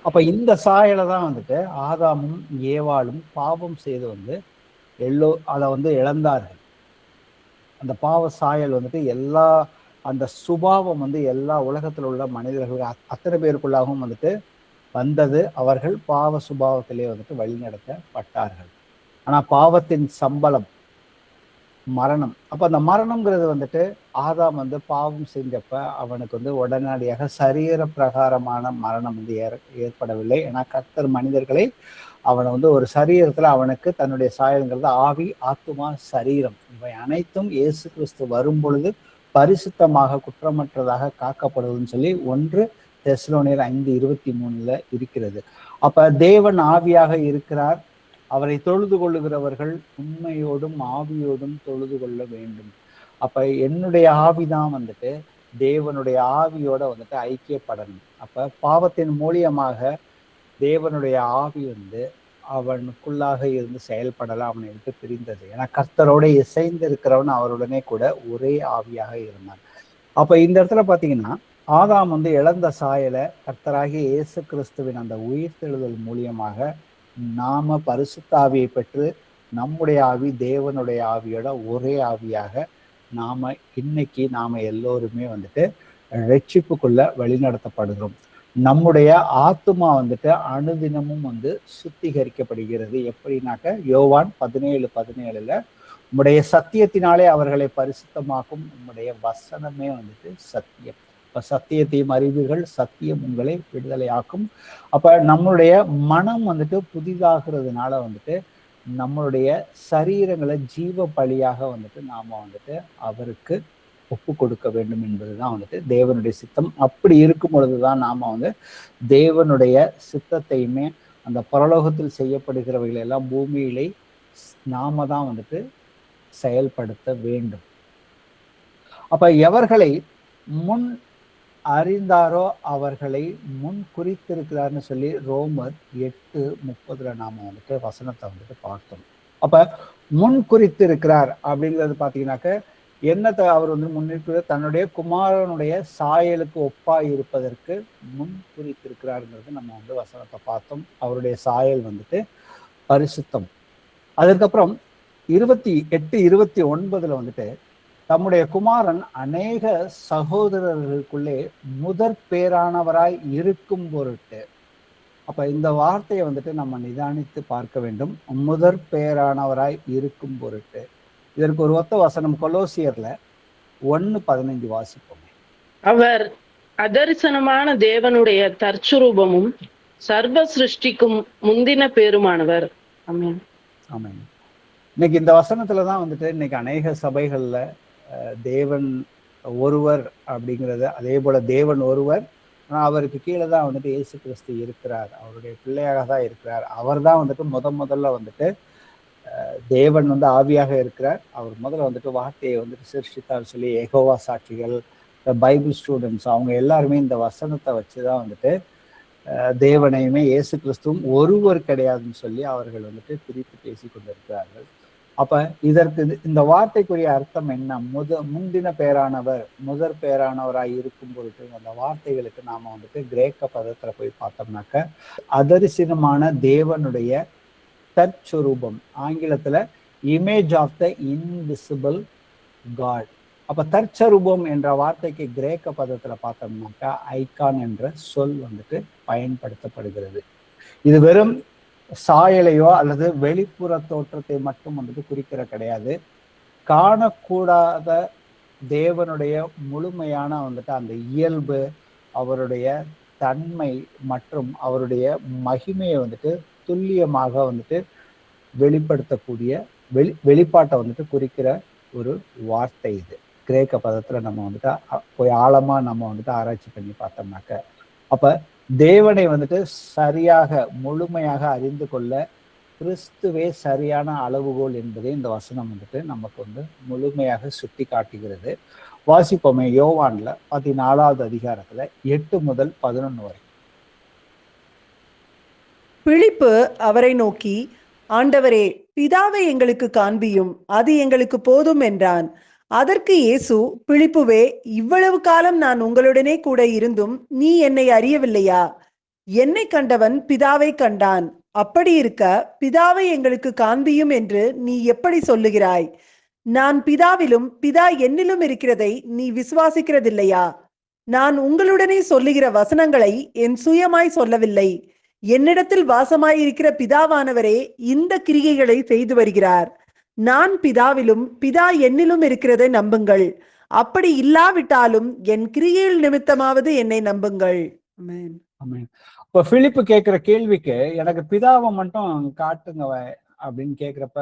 அப்ப இந்த சாயலை தான் வந்துட்டு ஆதாமும் ஏவாளும் பாவம் செய்து வந்து அதை வந்து இழந்தார்கள். அந்த பாவ சாயல் வந்துட்டு எல்லா அந்த சுபாவம் வந்து எல்லா உலகத்தில் உள்ள மனிதர்கள் அத்தனை பேருக்குள்ளாகவும் வந்துட்டு வந்தது. அவர்கள் பாவ சுபாவத்திலே வந்துட்டு வழிநடத்தப்பட்டார்கள். ஆனா பாவத்தின் சம்பளம் மரணம். அப்ப அந்த மரணம்ங்கிறது வந்துட்டு ஆதாம் வந்து பாவம் செஞ்சப்ப அவனுக்கு வந்து உடனடியாக சரீர பிரகாரமான மரணம் வந்து ஏற்படவில்லை. ஏன்னா கர்த்தர் மனிதர்களை அவனை வந்து ஒரு சரீரத்துல அவனுக்கு தன்னுடைய சாயல்ங்கிறது ஆவி, ஆத்துமா, சரீரம் இவை அனைத்தும் இயேசு கிறிஸ்து வரும் பொழுது பரிசுத்தமாக குற்றமற்றதாக காக்கப்படுவதுன்னு சொல்லி 1 தெசலோனியர் 5:23 இருக்கிறது. அப்ப தேவன் ஆவியாக இருக்கிறார். அவரை தொழுது கொள்ளுகிறவர்கள் உண்மையோடும் ஆவியோடும் தொழுது கொள்ள வேண்டும். அப்ப என்னுடைய ஆவிதான் வந்துட்டு தேவனுடைய ஆவியோட வந்துட்டு ஐக்கியப்படணும். அப்ப பாவத்தின் மூலியமாக தேவனுடைய ஆவி வந்து அவனுக்குள்ளாக இருந்து செயல்படல, அவனை விட்டு பிரிந்தது. ஏன்னா கர்த்தரோட இசைந்து இருக்கிறவன் அவருடனே கூட ஒரே ஆவியாக இருந்தான். அப்ப இந்த இடத்துல பாத்தீங்கன்னா ஆதாம் வந்து இழந்த சாயலை கர்த்தராகிய இயேசு கிறிஸ்துவின் அந்த உயிர்த்தெழுதல் மூலியமாக நாம பரிசுத்த ஆவியை பெற்று நம்முடைய ஆவி தேவனுடைய ஆவியோட ஒரே ஆவியாக இன்னைக்கு நாம எல்லோருமே வந்துட்டு ரட்சிப்புக்குள்ள வழிநடத்தப்படுகிறோம். நம்முடைய ஆத்துமா வந்துட்டு அனுதினமும் வந்து சுத்திகரிக்கப்படுகிறது. எப்படின்னாக்க யோவான் 17:17 உம்முடைய சத்தியத்தினாலே அவர்களை பரிசுத்தமாக்கும், உம்முடைய வசனமே வந்துட்டு சத்தியம். இப்ப சத்தியத்தையும் அறிவீர்கள், சத்தியம் உங்களை விடுதலையாக்கும். அப்ப நம்மளுடைய மனம் வந்துட்டு புதிதாகிறதுனால வந்துட்டு நம்மளுடைய சரீரங்களை ஜீவ பலியாக வந்துட்டு நாம வந்துட்டு அவருக்கு ஒப்பு கொடுக்க வேண்டும் என்பதுதான் வந்துட்டு தேவனுடைய சித்தம். அப்படி இருக்கும் பொழுதுதான் நாம வந்து தேவனுடைய சித்தத்தையுமே அந்த பரலோகத்தில் செய்யப்படுகிறவைகள் எல்லாம் பூமியிலே நாம தான் வந்துட்டு செயல்படுத்த வேண்டும். அப்ப எவர்களை முன் அறிந்தாரோ அவர்களை முன் குறித்திருக்கிறார்னு சொல்லி ரோமர் 8:30 நாம வந்துட்டு வசனத்தை வந்துட்டு பார்த்தோம். அப்ப முன் குறித்திருக்கிறார் அப்படிங்கிறது பாத்தீங்கன்னாக்க என்னத்தை அவர் வந்து முன்னிற்கிறார், தன்னுடைய குமாரனுடைய சாயலுக்கு ஒப்பாய் இருப்பதற்கு முன் குறித்திருக்கிறாருங்கிறது நம்ம வந்து வசனத்தை பார்த்தோம். அவருடைய சாயல் வந்துட்டு பரிசுத்தம். அதற்கப்புறம் 28:29 வந்துட்டு தம்முடைய குமாரன் அநேக சகோதரர்களுக்குள்ளே முதற் பேரானவராய் இருக்கும் பொருட்டு. அப்ப இந்த வார்த்தையை வந்துட்டு நம்ம நிதானித்து பார்க்க வேண்டும். முதற் பேரானவராய் இருக்கும் பொருட்டு. இதற்கு ஒரு ஒத்த வசனம் கொலோசியர்ல 1:15 வாசிப்போம். அவர் அதரிசனமான தேவனுடைய தற்சுரூபமும் சர்வ சிருஷ்டிக்கும் முந்தின பேருமானவர். ஆமென். ஆமென். இன்னைக்கு இந்த வசனத்துலதான் வந்துட்டு இன்னைக்கு அநேக சபைகள்ல தேவன் ஒருவர் அப்படிங்கிறது, அதே போல தேவன் ஒருவர், ஆனா அவருக்கு கீழே தான் வந்துட்டு இயேசு கிறிஸ்து இருக்கிறார், அவருடைய பிள்ளையாக தான் இருக்கிறார். அவர் தான் வந்துட்டு முதல்ல வந்துட்டு தேவன் வந்து ஆவியாக இருக்கிறார். அவர் முதல்ல வந்துட்டு வார்த்தையை வந்துட்டு சிருஷ்டித்தார் சொல்லி யெகோவா சாட்சிகள், பைபிள் ஸ்டூடெண்ட்ஸ் அவங்க எல்லாருமே இந்த வசனத்தை வச்சுதான் வந்துட்டு தேவனையுமே இயேசு கிறிஸ்துவும் ஒருவர் கிடையாதுன்னு சொல்லி அவர்கள் வந்துட்டு பிரித்து பேசி கொண்டிருக்கிறார்கள். அப்ப இதற்கு இந்த வார்த்தைக்குரிய அர்த்தம் என்ன? முந்தின பேரானவர், முதற் பேரானவராய் இருக்கும் பொழுது அந்த வார்த்தைகளுக்கு நாம வந்துட்டு கிரேக்க பதத்துல போய் பார்த்தோம்னாக்க அதரிசனமான தேவனுடைய தற்சுரூபம், ஆங்கிலத்துல image of the invisible God. அப்ப தற்சரூபம் என்ற வார்த்தைக்கு கிரேக்க பதத்துல பார்த்தோம்னாக்கா ஐகான் என்ற சொல் வந்துட்டு பயன்படுத்தப்படுகிறது. இது வெறும் சாயலையோ அல்லது வெளிப்புற தோற்றத்தை மட்டும் வந்துட்டு குறிக்கிற கிடையாது. காணக்கூடாத தேவனுடைய முழுமையான வந்துட்டு அந்த இயல்பு, அவருடைய தன்மை மற்றும் அவருடைய மகிமையை வந்துட்டு துல்லியமாக வந்துட்டு வெளிப்படுத்தக்கூடிய வெளிப்பாட்டை வந்துட்டு குறிக்கிற ஒரு வார்த்தை இது. கிரேக்க பதத்துல நம்ம வந்துட்டு போய் ஆழமா நம்ம வந்துட்டு ஆராய்ச்சி பண்ணி பார்த்தோம்னாக்க அப்ப தேவனை வந்துட்டு சரியாக முழுமையாக அறிந்து கொள்ள கிறிஸ்துவே சரியான அளவுகோல் என்பதை இந்த வசனம் வந்துட்டு நமக்கு வந்து முழுமையாக சுட்டி காட்டுகிறது. வாசிப்போமே, யோவான்ல 14வது அதிகாரத்துல 8 முதல் 11 வரை. பிலிப்பு அவரை நோக்கி, ஆண்டவரே, பிதாவை எங்களுக்கு காண்பியும், அது எங்களுக்கு போதும் என்றான். அதற்கு இயேசு, பிலிப்புவே, இவ்வளவு காலம் நான் உங்களுடனே கூட இருந்தும் நீ என்னை அறியவில்லையா? என்னை கண்டவன் பிதாவை கண்டான். அப்படி இருக்க பிதாவை எங்களுக்கு காண்பியும் என்று நீ எப்படி சொல்லுகிறாய்? நான் பிதாவிலும் பிதா என்னிலும் இருக்கிறதை நீ விசுவாசிக்கிறதில்லையா? நான் உங்களுடனே சொல்லுகிற வசனங்களை என் சுயமாய் சொல்லவில்லை. என்னிடத்தில் வாசமாயிருக்கிற பிதாவானவரே இந்த கிரியைகளை செய்து வருகிறார். நான் பிதாவிலும் பிதா என்னிலும் இருக்கிறதை நம்புங்கள். அப்படி இல்லாவிட்டாலும் என் கிரியையில் நிமித்தமாவது என்னை நம்புங்கள். ஆமென். ஆமென். இப்ப பிலிப்பு கேட்கிற கேள்விக்கு, எனக்கு பிதாவை மட்டும் காட்டுங்க அப்படின்னு கேட்கிறப்ப,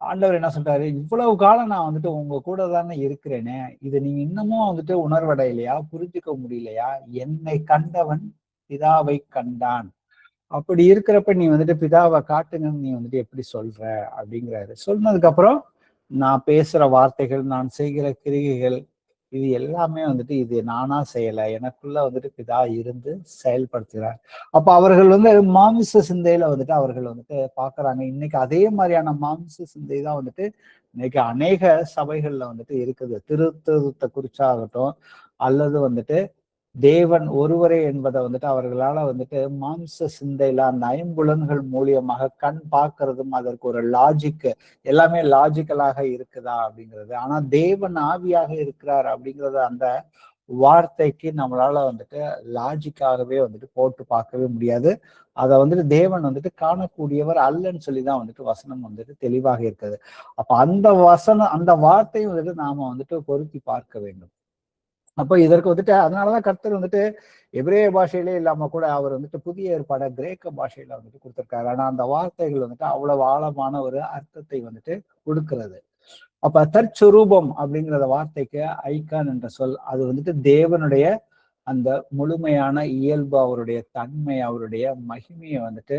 ஆண்டவர் என்ன சொல்றாரு, இவ்வளவு காலம் நான் வந்துட்டு உங்க கூட தானே இருக்கிறேனே, இதை நீங்க இன்னமும் வந்துட்டு உணர்வடையலையா, புரிஞ்சுக்க முடியலையா? என்னை கண்டவன் பிதாவை கண்டான். அப்படி இருக்கிறப்ப நீ வந்துட்டு பிதாவை காட்டுங்கன்னு நீ வந்துட்டு எப்படி சொல்ற அப்படிங்கிறாரு. சொன்னதுக்கு அப்புறம், நான் பேசுற வார்த்தைகள், நான் செய்கிற கிரிகைகள், இது எல்லாமே வந்துட்டு இது நானா செய்யல, எனக்குள்ள வந்துட்டு பிதா இருந்து செயல்படுத்துகிறார். அப்ப அவர்கள் வந்து மாமிச சிந்தையில வந்துட்டு அவர்கள் வந்துட்டு பாக்குறாங்க. இன்னைக்கு அதே மாதிரியான மாமிச சிந்தை தான் வந்துட்டு இன்னைக்கு அநேக சபைகள்ல வந்துட்டு இருக்குது. திருத்தத்தை குறிச்சாகட்டும், அல்லது வந்துட்டு தேவன் ஒருவரே என்பதை வந்துட்டு அவர்களால வந்துட்டு மாம்ச சிந்தையில அந்த ஐம்புலன்கள் மூலியமாக கண் பார்க்கறதும் அதற்கு ஒரு லாஜிக், எல்லாமே லாஜிக்கலாக இருக்குதா அப்படிங்கிறது. ஆனா தேவன் ஆவியாக இருக்கிறார் அப்படிங்கிறது அந்த வார்த்தைக்கு நம்மளால வந்துட்டு லாஜிக்காகவே வந்துட்டு போட்டு பார்க்கவே முடியாது. அதை வந்துட்டு தேவன் வந்துட்டு காணக்கூடியவர் அல்லன்னு சொல்லிதான் வந்துட்டு வசனம் வந்துட்டு தெளிவாக இருக்குது. அப்ப அந்த வசனம், அந்த வார்த்தையும் வந்துட்டு நாம வந்துட்டு பொருத்தி பார்க்க வேண்டும். அப்போ இதற்கு வந்துட்டு அதனாலதான் கர்த்தர் வந்துட்டு எபிரேய பாஷையிலே இல்லாம கூட அவர் வந்துட்டு புதிய ஏற்பாட கிரேக்க பாஷையில வந்துட்டு கொடுத்திருக்காரு. ஆனா அந்த வார்த்தைகள் வந்துட்டு அவ்வளவு ஆழமான ஒரு அர்த்தத்தை வந்துட்டு கொடுக்கிறது. அப்ப தற்சுரூபம் அப்படிங்கிற வார்த்தைக்கு ஐகான் என்ற சொல், அது வந்துட்டு தேவனுடைய அந்த முழுமையான இயல்பு, அவருடைய தன்மை, அவருடைய மகிமையை வந்துட்டு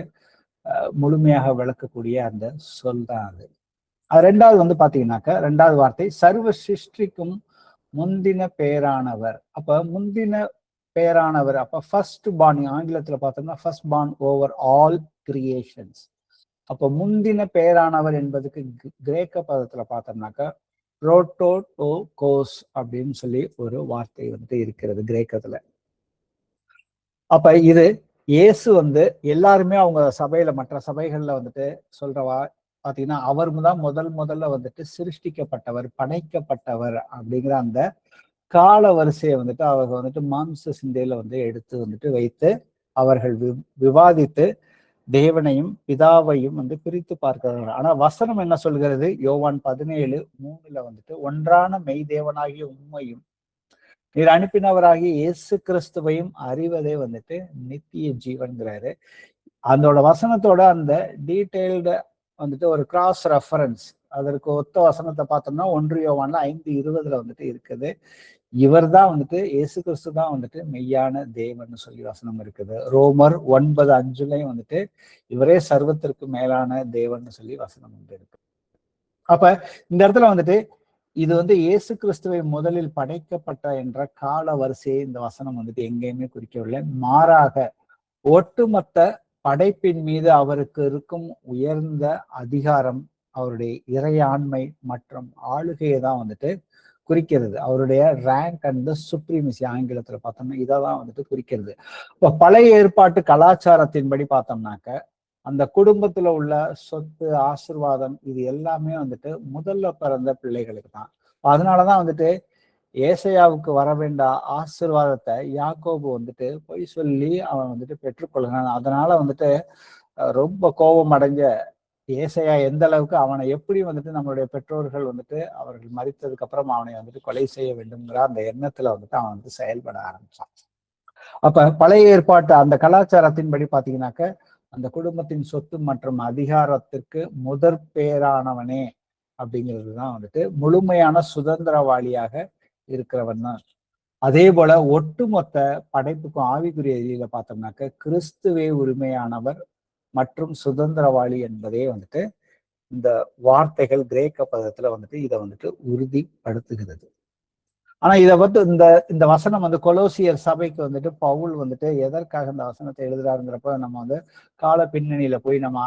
முழுமையாக விளக்கக்கூடிய அந்த சொல் தான் அது. ரெண்டாவது வந்து பாத்தீங்கன்னாக்க, ரெண்டாவது வார்த்தை சர்வ சிருஷ்டிக்கும் முந்தின பேரானவர். அப்ப முந்தின பேரானவர், அப்ப ஃபர்ஸ்ட் பார்ன், ஆங்கிலத்துல பார்த்தோம்னா first born over all creations. அப்ப முந்தின பேரானவர் என்பதுக்கு கிரேக்க பதத்துல பார்த்தோம்னாக்க புரோட்டோடோகோஸ் அப்படின்னு சொல்லி ஒரு வார்த்தை வந்து இருக்கிறது கிரேக்கத்துல. அப்ப இது இயேசு வந்து எல்லாருமே அவங்க சபையில, மற்ற சபைகள்ல வந்துட்டு சொல்றவா பாத்தீங்கன்னா, அவர் தான் முதல்ல வந்துட்டு சிருஷ்டிக்கப்பட்டவர், படைக்கப்பட்டவர் அப்படிங்கிற அந்த கால வரிசையை வந்துட்டு அவர்கள் வந்துட்டு மாம்ச சிந்தையில வந்து எடுத்து வந்துட்டு வைத்து அவர்கள் விவாதித்து தேவனையும் பிதாவையும் வந்து பிரித்து பார்க்கிறார்கள். ஆனா வசனம் என்ன சொல்கிறது? யோவான் 17:3 வந்துட்டு, ஒன்றான மெய் தேவனாகிய உண்மையும் நீர் அனுப்பினவராகிய இயேசு கிறிஸ்துவையும் அறிவதே வந்துட்டு நித்திய ஜீவன்கிறாரு. அதோட வசனத்தோட அந்த டீட்டெயில்டு வந்துட்டு ஒரு கிராஸ் ரெஃபரன்ஸ், அதற்கு ஒத்த வசனத்தை பார்த்தோம்னா 1 யோவான்ல 5:20 வந்துட்டு இருக்குது. இவர் தான் வந்துட்டு இயேசு கிறிஸ்து தான் வந்துட்டு மெய்யான தேவன் சொல்லி வசனம் இருக்குது. ரோமர் 9:5 வந்துட்டு இவரே சர்வத்திற்கு மேலான தேவன் சொல்லி வசனம் வந்து இருக்கு. அப்ப இந்த இடத்துல வந்துட்டு இது வந்து இயேசு கிறிஸ்துவை முதலில் படைக்கப்பட்ட என்ற கால வரிசையை இந்த வசனம் வந்துட்டு எங்கேயுமே குறிக்கவில்லை. மாறாக ஒட்டுமொத்த படைப்பின் மீது அவருக்கு இருக்கும் உயர்ந்த அதிகாரம், அவருடைய இறையாண்மை மற்றும் ஆளுகையை தான் வந்துட்டு குறிக்கிறது. அவருடைய ரேங்க் அண்ட் சுப்ரீமசி, ஆங்கிலத்துல பார்த்தோம்னா இதான் வந்துட்டு குறிக்கிறது. இப்போ பழைய ஏற்பாட்டு கலாச்சாரத்தின்படி பார்த்தோம்னாக்க அந்த குடும்பத்துல உள்ள சொத்து, ஆசீர்வாதம், இது எல்லாமே வந்துட்டு முதல்ல பிறந்த பிள்ளைகளுக்கு தான். அதனாலதான் வந்துட்டு ஏசையாவுக்கு வர வேண்டிய ஆசீர்வாதத்தை யாக்கோபு வந்துட்டு பொய் சொல்லி அவன் வந்துட்டு பெற்றுக்கொள்கிறான். அதனால வந்துட்டு ரொம்ப கோபம் அடைஞ்ச ஏசையா எந்த அளவுக்கு அவனை எப்படி வந்துட்டு நம்மளுடைய பெற்றோர்கள் வந்துட்டு அவர்கள் மரித்ததுக்கு அப்புறம் அவனை வந்துட்டு கொலை செய்ய வேண்டும்ங்கிற அந்த எண்ணத்துல வந்துட்டு அவன் வந்து செயல்பட ஆரம்பிச்சான். அப்ப பழைய ஏற்பாட்டு அந்த கலாச்சாரத்தின்படி பாத்தீங்கன்னாக்க அந்த குடும்பத்தின் சொத்து மற்றும் அதிகாரத்திற்கு முதற் பேரானவனே அப்படிங்கிறது தான் வந்துட்டு முழுமையான சுதந்திரவாளியாக இருக்கிறவன் தான். அதே போல ஒட்டுமொத்த படைப்புக்கும் ஆவிக்குரிய எதிரியில பார்த்தோம்னாக்க கிறிஸ்துவே உரிமையானவர் மற்றும் சுதந்திரவாளி என்பதே வந்துட்டு இந்த வார்த்தைகள் கிரேக்க பதத்துல வந்துட்டு இதை வந்துட்டு உறுதிப்படுத்துகிறது. ஆனா இதை வந்து இந்த இந்த வசனம் வந்து கொலோசியர் சபைக்கு வந்துட்டு பவுல் வந்துட்டு எதற்காக இந்த வசனத்தை எழுதுறாருங்கிறப்ப நம்ம வந்து கால பின்னணியில போய் நம்ம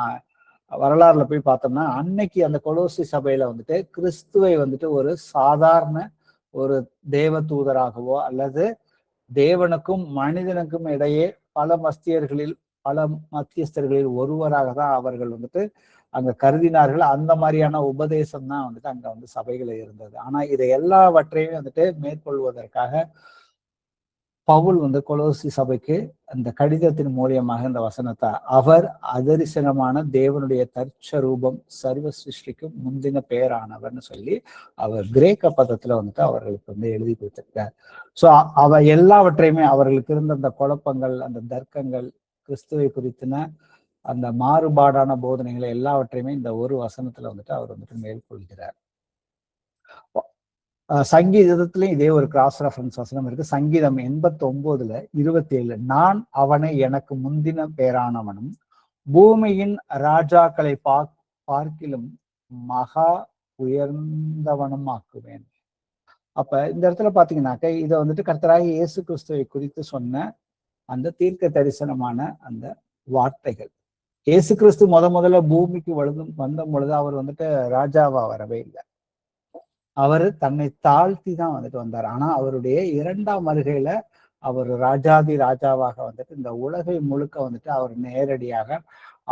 வரலாறுல போய் பார்த்தோம்னா, அன்னைக்கு அந்த கொலோசி சபையில வந்துட்டு கிறிஸ்துவை வந்துட்டு ஒரு சாதாரண ஒரு தேவ தூதராகவோ அல்லது தேவனுக்கும் மனிதனுக்கும் இடையே பல மத்தியஸ்தர்களில் ஒருவராக தான் அவர்கள் வந்துட்டு அங்க கருதினார்கள். அந்த மாதிரியான உபதேசம் தான் வந்துட்டு அங்க வந்து சபைகள் இருந்தது. ஆனா இதை எல்லாவற்றையும் வந்துட்டு மேற்கொள்வதற்காக பவுல் வந்து கொலோசி சபைக்கு அந்த கடிதத்தின் மூலியமாக இந்த வசனத்தை, அவர் அதரிசனமான தேவனுடைய தற்சரூபம், சர்வ சிருஷ்டிக்கும் முந்தின பெயரானவர்னு சொல்லி அவர் கிரேக்க பதத்துல வந்துட்டு அவர்களுக்கு வந்து எழுதி கொடுத்திருக்கார். சோ அவ எல்லாவற்றையுமே அவர்களுக்கு இருந்த அந்த குழப்பங்கள், அந்த தர்க்கங்கள், கிறிஸ்துவை குறித்தின அந்த மாறுபாடான போதனைகளை எல்லாவற்றையுமே இந்த ஒரு வசனத்துல வந்துட்டு அவர் வந்துட்டு மேற்கொள்கிறார். சங்கீதத்திலையும் இதே ஒரு கிராஸ் ரெஃபரன்ஸ் வசனம் இருக்கு. சங்கீதம் 89:27, நான் அவனை எனக்கு முந்தின பேரானவனும் பூமியின் ராஜாக்களை பார்க்கிலும் மகா உயர்ந்தவனும் ஆக்குவேன். அப்ப இந்த இடத்துல பாத்தீங்கன்னாக்க இதை வந்துட்டு கர்த்தராகிய இயேசு கிறிஸ்துவை குறித்து சொன்ன அந்த தீர்க்க தரிசனமான அந்த வார்த்தைகள். இயேசு கிறிஸ்து முதல்ல பூமிக்கு வந்த பொழுது அவர் வந்துட்டு ராஜாவா வரவே இல்லை. அவர் தன்னை தாழ்த்தி தான் வந்துட்டு வந்தார். ஆனா அவருடைய 2ஆம் வருகையில அவர் ராஜாதி ராஜாவாக வந்துட்டு இந்த உலகை முழுக்க வந்துட்டு அவர் நேரடியாக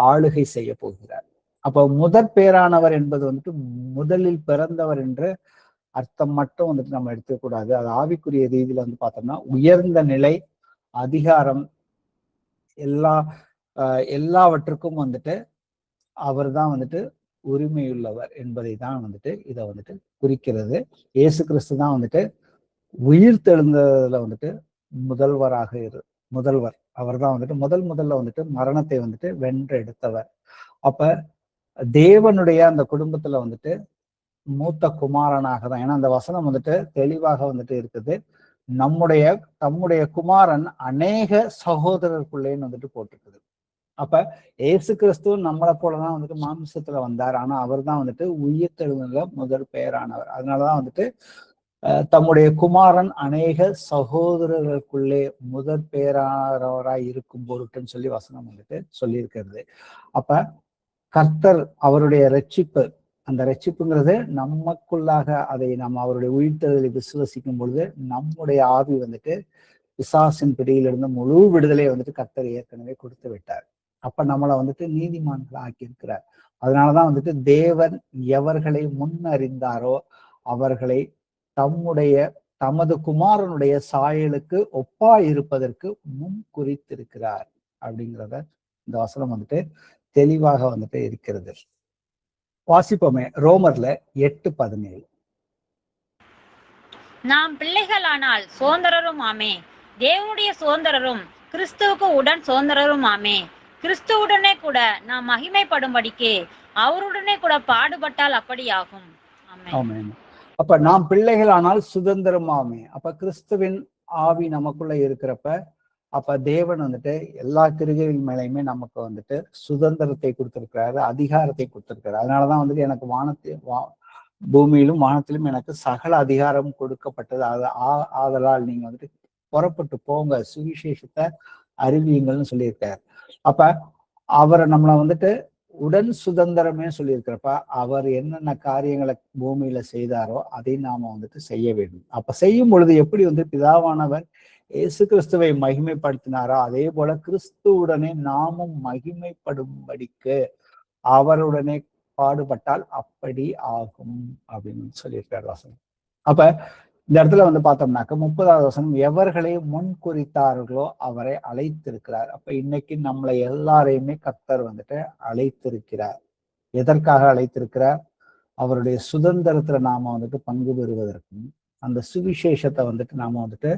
ஆளுகை செய்ய போகிறார். அப்ப முதற் பேரானவர் என்பது வந்துட்டு முதலில் பிறந்தவர் என்று அர்த்தம் மட்டும் வந்துட்டு நம்ம எடுத்துக்கூடாது. அது ஆவிக்குரிய ரீதியில வந்து பார்த்தோம்னா உயர்ந்த நிலை, அதிகாரம், எல்லாவற்றுக்கும் வந்துட்டு அவர் தான் வந்துட்டு உரிமையுள்ளவர் என்பதை தான் வந்துட்டு இதை வந்துட்டு குறிக்கிறது. இயேசு கிறிஸ்து தான் வந்துட்டு உயிர் தெழுந்ததுல வந்துட்டு முதல்வர் அவர் தான் வந்துட்டு முதல்ல வந்துட்டு மரணத்தை வந்துட்டு வென்றெடுத்தவர். அப்ப தேவனுடைய அந்த குடும்பத்துல வந்துட்டு மூத்த குமாரனாக தான், ஏன்னா அந்த வசனம் வந்துட்டு தெளிவாக வந்துட்டு இருக்குது. தம்முடைய குமாரன் அநேக சகோதரருக்குள்ளேன்னு வந்துட்டு போட்டிருக்குது. அப்ப ஏசு கிறிஸ்து நம்மளை போலதான் வந்துட்டு மாம்சத்துல வந்தார். ஆனா அவர் தான் வந்துட்டு உயிர் தெழுந்ததுல முதல் பெயரானவர். அதனாலதான் வந்துட்டு தம்முடைய குமாரன் அநேக சகோதரர்களுக்குள்ளே முதற் பெயரானவராய் இருக்கும் பொருட்டுன்னு சொல்லி வசனம் வந்துட்டு சொல்லியிருக்கிறது. அப்ப கர்த்தர் அவருடைய ரட்சிப்பு, அந்த ரட்சிப்புங்கிறது நமக்குள்ளாக அதை நம்ம அவருடைய உயிர்த்தெழுதலை விசுவசிக்கும் பொழுது நம்முடைய ஆவி வந்துட்டு பிசாசின் பிடியிலிருந்து முழு விடுதலையை வந்துட்டு கர்த்தர் ஏற்கனவே கொடுத்து விட்டார். அப்ப நம்மளை வந்துட்டு நீதிமான்களை ஆக்கியிருக்கிறார். அதனாலதான் வந்துட்டு தேவன் எவர்களை முன்னறிந்தாரோ அவர்களை தமது குமாரனுடைய சாயலுக்கு ஒப்பா இருப்பதற்கு முன் குறித்திருக்கிறார் அப்படிங்கிறத இந்த வசனம் வந்துட்டு தெளிவாக வந்துட்டு இருக்கிறது. வாசிப்போமே ரோமர்ல 8:17. நாம் பிள்ளைகளானால் சுதந்திரரும் ஆமே, தேவனுடைய சுதந்திரரும் கிறிஸ்துவுக்கு உடன் சுதந்திரரும் ஆமே. கிறிஸ்துவுடனே கூட நாம் மகிமைப்படும்படிக்கு அவருடனே கூட பாடுபட்டால் அப்படியாகும். ஆமென். அப்ப நாம் பிள்ளைகளானால் சுதந்திரமாமே. அப்ப கிறிஸ்துவின் ஆவி நமக்குள்ள இருக்கிறப்ப அப்ப தேவன் வந்துட்டு எல்லா கிருகைகள் மேலையுமே நமக்கு வந்துட்டு சுதந்திரத்தை கொடுத்திருக்கிறாரு, அதிகாரத்தை கொடுத்திருக்கிறாரு. அதனாலதான் வந்துட்டு எனக்கு பூமியிலும் வானத்திலும் எனக்கு சகல அதிகாரம் கொடுக்கப்பட்டது. ஆதலால் நீங்க வந்துட்டு புறப்பட்டு போங்க, சுவிசேஷத்தை அறிவியுங்கள்னு சொல்லியிருக்காரு. அப்ப அவரை நம்மளை வந்துட்டு உடன் சுதந்திரமே சொல்லியிருக்கிறப்ப அவர் என்னென்ன காரியங்களை பூமியில செய்தாரோ அதை நாம வந்துட்டு செய்ய வேண்டும். அப்ப செய்யும் பொழுது எப்படி வந்து பிதாவானவர் இயேசு கிறிஸ்துவை மகிமைப்படுத்தினாரோ அதே போல கிறிஸ்துவுடனே நாமும் மகிமைப்படும்படிக்கு அவருடனே பாடுபட்டால் அப்படி ஆகும் அப்படின்னு சொல்லியிருக்காரு வசனம். அப்ப இந்த இடத்துல வந்து பார்த்தோம்னாக்க 30வது வசனம், எவர்களை முன் குறித்தார்களோ அவரை அழைத்திருக்கிறார். அப்ப இன்னைக்கு நம்மளை எல்லாரையுமே கர்த்தர் வந்துட்டு அழைத்திருக்கிறார். எதற்காக அழைத்திருக்கிறார்? அவருடைய சுதந்திரத்துல நாம வந்துட்டு பங்கு பெறுவதற்கும் அந்த சுவிசேஷத்தை வந்துட்டு நாம வந்துட்டு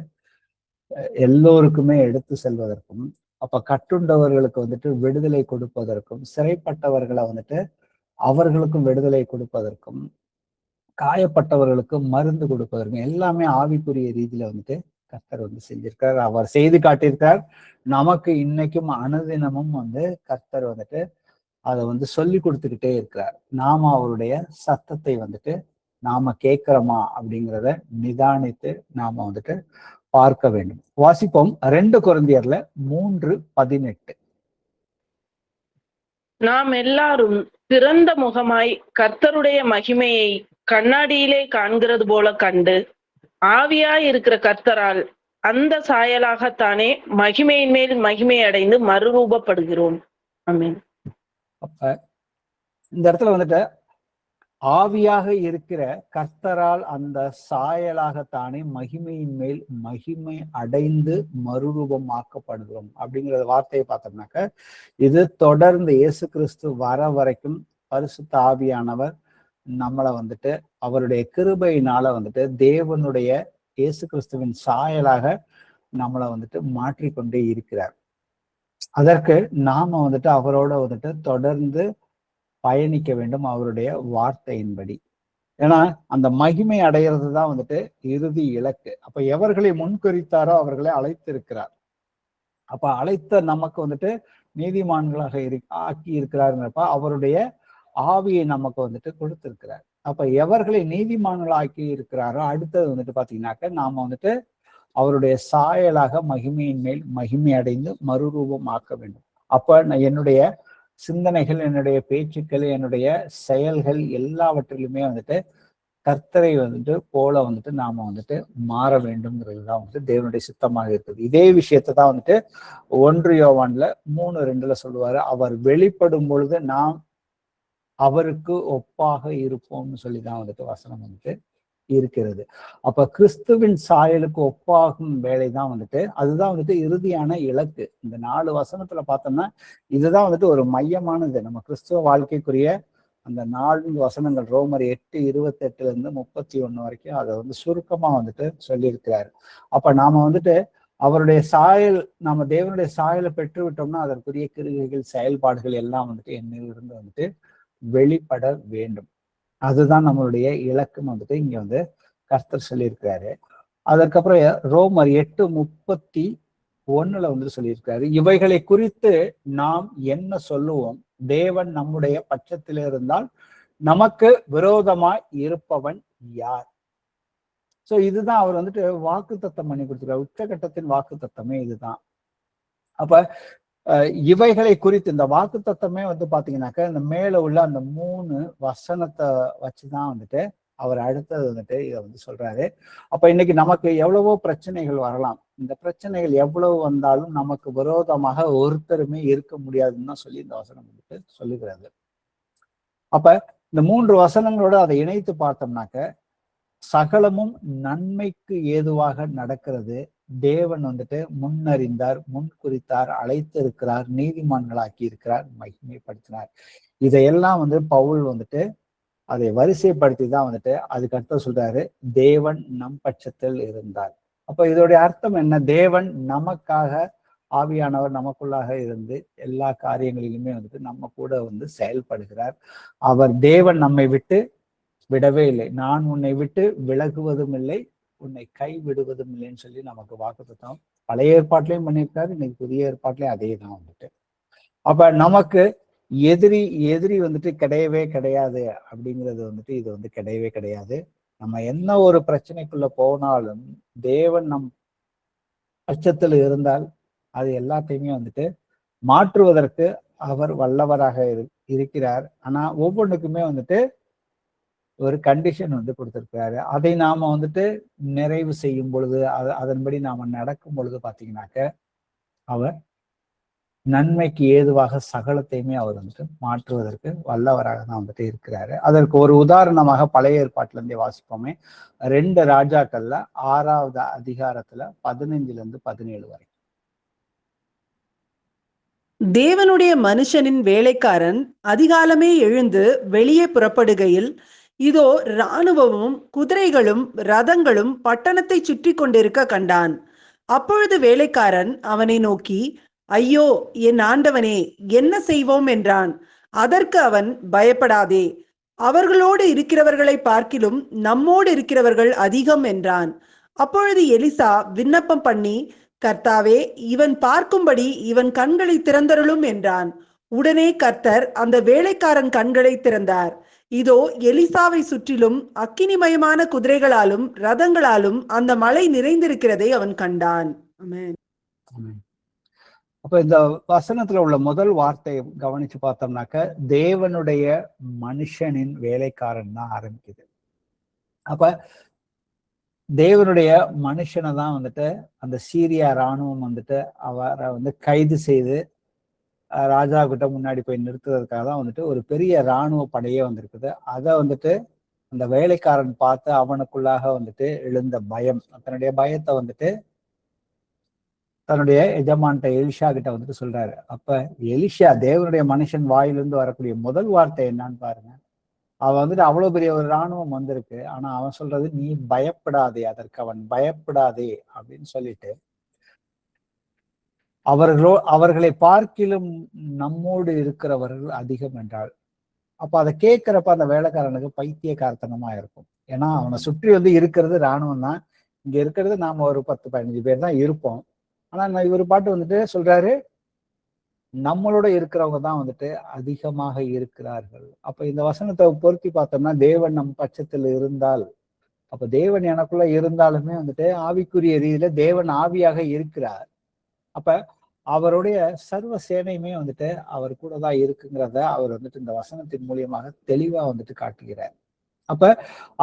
எல்லோருக்குமே எடுத்து செல்வதற்கும், அப்ப கட்டுண்டவர்களுக்கு வந்துட்டு விடுதலை கொடுப்பதற்கும், சிறைப்பட்டவர்களை வந்துட்டு அவர்களுக்கும் விடுதலை கொடுப்பதற்கும், காயப்பட்டவர்களுக்கு மருந்து கொடுப்பதற்கும் எல்லாமே ஆவிக்குரிய ரீதியில வந்துட்டு கர்த்தர் வந்து செஞ்சிருக்கார், அவர் செய்து காட்டியிருக்கார். நமக்கு இன்னைக்கும் அனுதினமும் வந்து கர்த்தர் வந்துட்டு அதை வந்து சொல்லி கொடுத்துக்கிட்டே இருக்கிறார். நாம அவருடைய சத்தத்தை வந்துட்டு நாம கேட்கிறோமா அப்படிங்கிறத நிதானித்து நாம வந்துட்டு பார்க்க வேண்டும். வாசிப்போம் 2 கொரிந்தியர்ல 3:18. நாம் எல்லாரும் திறந்த முகமாய் கர்த்தருடைய மகிமையை கண்ணாடியிலே காண்கிறது போல கண்டு, ஆவியாய் இருக்கிற கர்த்தரால் அந்த சாயலாகத்தானே மகிமையின் மேல் மகிமை அடைந்து மறுரூபப்படுகிறோம். ஆமென். அப்ப இந்த இடத்துல வந்துட்டு ஆவியாக இருக்கிற கர்த்தரால் அந்த சாயலாகத்தானே மகிமையின் மேல் மகிமை அடைந்து மறுரூபமாக்கப்படுகிறோம் அப்படிங்கிற வார்த்தையை பார்த்தோம்னாக்க, இது தொடர்ந்து இயேசு கிறிஸ்து வர வரைக்கும் பரிசுத்த ஆவியானவர் நம்மளை வந்துட்டு அவருடைய கிருபையினால வந்துட்டு தேவனுடைய இயேசு கிறிஸ்துவின் சாயலாக நம்மளை வந்துட்டு மாற்றிக்கொண்டே இருக்கிறார். அதற்கு நாம வந்துட்டு அவரோட வந்துட்டு தொடர்ந்து பயணிக்க வேண்டும் அவருடைய வார்த்தையின்படி. ஏன்னா அந்த மகிமை அடைகிறது தான் வந்துட்டு இறுதி இலக்கு. அப்ப எவர்களை முன்குறித்தாரோ அவர்களை அழைத்திருக்கிறார். அப்ப அழைத்த நமக்கு வந்துட்டு நீதிமான்களாக ஆக்கி இருக்கிறாருங்கிறப்ப அவருடைய ஆவியை நமக்கு வந்துட்டு கொடுத்திருக்கிறார். அப்ப எவர்களை நீதிமான்களாக்கி இருக்கிறாரோ அடுத்தது வந்துட்டு பாத்தீங்கன்னாக்க நாம வந்துட்டு அவருடைய சாயலாக மகிமையின் மேல் மகிமை அடைந்து மறுரூபம் ஆக்க வேண்டும். அப்ப என்னுடைய சிந்தனைகள், என்னுடைய பேச்சுக்கள், என்னுடைய செயல்கள் எல்லாவற்றிலுமே வந்துட்டு கர்த்தரை வந்துட்டு போல வந்துட்டு நாம வந்துட்டு மாற வேண்டும்ங்கிறது தான் வந்துட்டு தேவனுடைய சித்தமாக இருக்குது. இதே விஷயத்தை தான் வந்துட்டு 1 யோவான்ல 3:2 சொல்லுவாரு, அவர் வெளிப்படும் பொழுது நாம் அவருக்கு ஒப்பாக இருப்போம்னு சொல்லிதான் வந்துட்டு வசனம் வந்துட்டு இருக்கிறது. அப்ப கிறிஸ்துவின் சாயலுக்கு ஒப்பாகும் வேலைதான் வந்துட்டு அதுதான் வந்துட்டு இறுதியான இலக்கு. இந்த 4 வசனத்துல பார்த்தோம்னா இதுதான் வந்துட்டு ஒரு மையமானது. நம்ம கிறிஸ்துவ வாழ்க்கைக்குரிய அந்த 4 வசனங்கள் ரோமர் 8:28 31 வரைக்கும் அதை வந்து சுருக்கமா வந்துட்டு சொல்லியிருக்கிறாரு. அப்ப நாம வந்துட்டு அவருடைய சாயல், நம்ம தேவனுடைய சாயலை பெற்று விட்டோம்னா அதற்குரிய கிரிகைகள், செயல்பாடுகள் எல்லாம் வந்துட்டு என்னிலிருந்து வந்துட்டு வெளிப்பட வேண்டும். அதுதான் நம்மளுடைய இலக்குன்னு வந்துட்டு இங்க வந்து கர்த்தர் சொல்லியிருக்கிறாரு. அதற்கப்புறம் ரோமர் 8:31 வந்துட்டு சொல்லியிருக்காரு, இவைகளை குறித்து நாம் என்ன சொல்லுவோம்? தேவன் நம்முடைய பட்சத்தில் இருந்தால் நமக்கு விரோதமாய் இருப்பவன் யார்? சோ இதுதான் அவர் வந்துட்டு வாக்கு தத்தம் பண்ணி கொடுத்துருக்காரு. உச்சகட்டத்தின் வாக்கு தத்தமே இதுதான். அப்ப இவைகளை குறித்து இந்த வாக்கு தத்தமே வந்து பாத்தீங்கன்னாக்க இந்த மேல உள்ள அந்த 3 வசனத்தை வச்சுதான் வந்துட்டு அவர் அடுத்தது வந்துட்டு இதை வந்து சொல்றாரு. அப்ப இன்னைக்கு நமக்கு எவ்வளவோ பிரச்சனைகள் வரலாம். இந்த பிரச்சனைகள் எவ்வளவு வந்தாலும் நமக்கு விரோதமாக ஒருத்தருமே இருக்க முடியாதுன்னு தான் சொல்லி இந்த வசனம் வந்துட்டு சொல்லுகிறது. அப்ப இந்த 3 வசனங்களோட அதை இணைத்து பார்த்தோம்னாக்க சகலமும் நன்மைக்கு ஏதுவாக நடக்கிறது. தேவன் வந்துட்டு முன்னறிந்தார், முன்குறித்தார், அழைத்திருக்கிறார், நீதிமான்களாக்கி இருக்கிறார், மகிமைப்படுத்தினார். இதையெல்லாம் வந்து பவுல் வந்துட்டு அதை வரிசைப்படுத்தி தான் வந்துட்டு அதுக்கு அர்த்தம் சொல்றாரு, தேவன் நம் பட்சத்தில் இருந்தார். அப்ப இதோடைய அர்த்தம் என்ன? தேவன் நமக்காக, ஆவியானவர் நமக்குள்ளாக இருந்து எல்லா காரியங்களிலுமே வந்துட்டு நம்ம கூட வந்து செயல்படுகிறார். அவர் தேவன் நம்மை விட்டு விடவே இல்லை. நான் உன்னை விட்டு விலகுவதும் இல்லை, உன்னை கை விடுவதும் இல்லைன்னு சொல்லி நமக்கு வாக்குத்தத்தம் பழைய ஏற்பாட்டிலையும் பண்ணியிருக்காரு, இன்னைக்கு புதிய ஏற்பாட்டிலையும் அதே தான் வந்துட்டு. அப்ப நமக்கு எதிரி வந்துட்டு கிடையவே கிடையாது அப்படிங்கிறது வந்துட்டு இது வந்து கிடையவே கிடையாது. நம்ம என்ன ஒரு பிரச்சனைக்குள்ள போனாலும் தேவன் நம் பட்சத்தில் இருந்தால் அது எல்லாத்தையுமே வந்துட்டு மாற்றுவதற்கு அவர் வல்லவராக இருக்கிறார். ஆனா ஒவ்வொன்றுக்குமே வந்துட்டு ஒரு கண்டிஷன் வந்து கொடுத்திருக்கிறாரு. அதை நாம வந்துட்டு நிறைவு செய்யும் பொழுது, அதன்படி நாம நடக்கும் பொழுது பாத்தீங்கன்னாக்க அவர் நன்மைக்கு ஏதுவாக சகலத்தையுமே அவர் வந்துட்டு மாற்றுவதற்கு வல்லவராக தான் வந்துட்டு இருக்கிறாரு. அதற்கு ஒரு உதாரணமாக பழைய ஏற்பாட்டுல இருந்தே வாசிப்போமே. 2 ராஜாக்கள்ல 6வது அதிகாரத்துல 15-17 வரை. தேவனுடைய மனுஷனின் வேலைக்காரன் அதிகாலமே எழுந்து வெளியே புறப்படுகையில், இதோ இராணுவமும் குதிரைகளும் ரதங்களும் பட்டணத்தை சுற்றி கொண்டிருக்க கண்டான். அப்பொழுது வேலைக்காரன் அவனை நோக்கி, ஐயோ என் ஆண்டவனே, என்ன செய்வோம் என்றான். அதற்கு அவன், பயப்படாதே, அவர்களோடு இருக்கிறவர்களை பார்க்கிலும் நம்மோடு இருக்கிறவர்கள் அதிகம் என்றான். அப்பொழுது எலிசா விண்ணப்பம் பண்ணி, கர்த்தாவே, இவன் பார்க்கும்படி இவன் கண்களை திறந்தருளும் என்றான். உடனே கர்த்தர் அந்த வேலைக்காரன் கண்களை திறந்தார். இதோ, எலிசாவை சுற்றிலும் அக்கினிமயமான குதிரைகளாலும் ரதங்களாலும் அந்த மலை நிறைந்திருக்கிறதை அவன் கண்டான். ஆமென். அப்ப இந்த வசனத்துல உள்ள முதல் வார்த்தையை கவனிச்சு பார்த்தோம்னாக்க, தேவனுடைய மனுஷனின் வேலைக்காரன் தான் ஆரம்பிக்குது. அப்ப தேவனுடைய மனுஷனை தான் வந்துட்டு அந்த சீரியா இராணுவம் வந்துட்டு அவரை வந்து கைது செய்து ராஜா கிட்ட முன்னாடி போய் நிறுத்துறதுக்காக தான் வந்துட்டு ஒரு பெரிய இராணுவ படையே வந்திருக்குது. அதை வந்துட்டு அந்த வேலைக்காரன் பார்த்து அவனுக்குள்ளாக வந்துட்டு எழுந்த பயம், தன்னுடைய பயத்தை வந்துட்டு தன்னுடைய எஜமான்ட்ட எலிஷா கிட்ட வந்துட்டு சொல்றாரு. அப்ப எலிஷா, தேவனுடைய மனுஷன் வாயிலிருந்து வரக்கூடிய முதல் வார்த்தை என்னன்னு பாருங்க. அவன் வந்துட்டு அவ்வளவு பெரிய ஒரு இராணுவம் வந்திருக்கு, ஆனா அவன் சொல்றது, நீ பயப்படாதே, அதற்கு அவன் பயப்படாதே அப்படின்னு சொல்லிட்டு, அவர்களை பார்க்கிலும் நம்மோடு இருக்கிறவர்கள் அதிகம் என்றாள். அப்ப அதை கேட்கிறப்ப அந்த வேலைக்காரனுக்கு பைத்தியக்காரத்தனமா இருக்கும். ஏன்னா அவனை சுற்றி வந்து இருக்கிறது இராணுவம் தான், இங்க இருக்கிறது நாம ஒரு 10-15 பேர் தான் இருப்போம். ஆனா இவர் பாட்டு வந்துட்டு சொல்றாரு, நம்மளோட இருக்கிறவங்க தான் வந்துட்டு அதிகமாக இருக்கிறார்கள். அப்ப இந்த வசனத்தை பொருத்தி பார்த்தோம்னா, தேவன் நம் பட்சத்தில் இருந்தால், அப்ப தேவன் எனக்குள்ள இருந்தாலுமே வந்துட்டு ஆவிக்குரிய ரீதியில தேவன் ஆவியாக இருக்கிறார். அப்ப அவருடைய சர்வ சேனையுமே வந்துட்டு அவர் கூட தான் இருக்குங்கிறத அவர் வந்துட்டு இந்த வசனத்தின் மூலியமாக தெளிவா வந்துட்டு காட்டுகிறார். அப்ப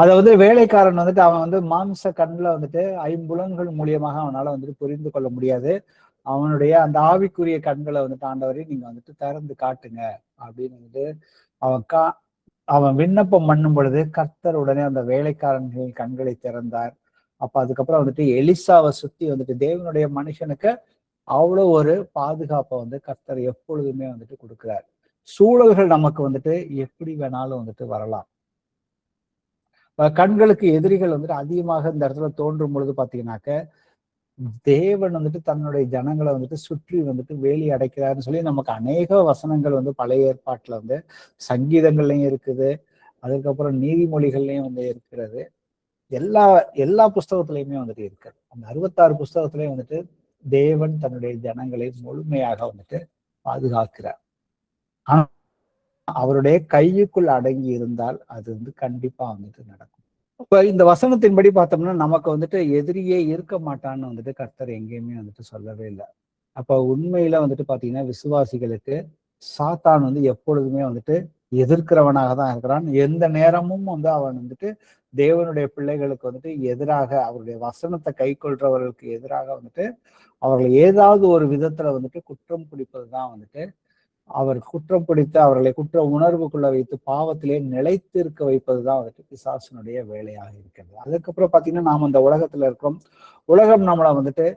அதை வந்து வேலைக்காரன் வந்துட்டு அவன் வந்து மாம்ச கண்ணுல வந்துட்டு 5 புலன்கள் மூலியமாக அவனால வந்துட்டு புரிந்து கொள்ள முடியாது. அவனுடைய அந்த ஆவிக்குரிய கண்களை வந்துட்டு, ஆண்டவரை நீங்க வந்துட்டு திறந்து காட்டுங்க அப்படின்னு வந்துட்டு அவன் விண்ணப்பம் பண்ணும் பொழுது கர்த்தர் உடனே அந்த வேலைக்காரன்களின் கண்களை திறந்தார். அப்ப அதுக்கப்புறம் வந்துட்டு எலிசாவை சுத்தி வந்துட்டு தேவனுடைய மனுஷனுக்கு அவ்வளவு ஒரு பாதுகாப்பை வந்து கர்த்தர் எப்பொழுதுமே வந்துட்டு கொடுக்கிறார். சூழல்கள் நமக்கு வந்துட்டு எப்படி வேணாலும் வந்துட்டு வரலாம். கண்களுக்கு எதிரிகள் வந்துட்டு அதிகமாக இந்த இடத்துல தோன்றும் பொழுது பாத்தீங்கன்னாக்க, தேவன் வந்துட்டு தன்னுடைய ஜனங்களை வந்துட்டு சுற்றி வந்துட்டு வேலி அடைக்கிறாருன்னு சொல்லி நமக்கு அநேக வசனங்கள் வந்து பழைய ஏற்பாட்டுல வந்து சங்கீதங்கள்லயும் இருக்குது, அதுக்கப்புறம் நீதிமொழிகள்லயும் வந்து இருக்கிறது. எல்லா புஸ்தகத்திலையுமே வந்துட்டு இருக்கு. அந்த 66 புஸ்தகத்திலையும் வந்துட்டு தேவன் தன்னுடைய ஜனங்களை முழுமையாக வந்துட்டு பாதுகாக்கிறார். ஆனா அவருடைய கையுக்குள் அடங்கி இருந்தால் அது வந்து கண்டிப்பா வந்துட்டு நடக்கும். இப்ப இந்த வசனத்தின்படி பார்த்தோம்னா நமக்கு வந்துட்டு எதிரியே இருக்க மாட்டான்னு வந்துட்டு கர்த்தர் எங்கேயுமே வந்துட்டு சொல்லவே இல்லை. அப்ப உண்மையில வந்துட்டு பாத்தீங்கன்னா விசுவாசிகளுக்கு சாத்தான் வந்து எப்பொழுதுமே வந்துட்டு எதிர்க்கிறவனாக தான் இருக்கிறான். எந்த நேரமும் வந்து அவன் வந்துட்டு தேவனுடைய பிள்ளைகளுக்கு வந்துட்டு எதிராக, அவருடைய வசனத்தை கை கொள்றவர்களுக்கு எதிராக வந்துட்டு அவர்களை ஏதாவது ஒரு விதத்துல வந்துட்டு குற்றம் பிடிப்பதுதான் வந்துட்டு, அவர் குற்றம் பிடித்து அவர்களை குற்ற உணர்வுக்குள்ள வைத்து பாவத்திலே நிலைத்து இருக்க வைப்பதுதான் வந்துட்டு பிசாசனுடைய வேலையாக இருக்கிறது. அதுக்கப்புறம் பாத்தீங்கன்னா நாம இந்த உலகத்துல இருக்கிறோம். உலகம் நம்மளை வந்துட்டு,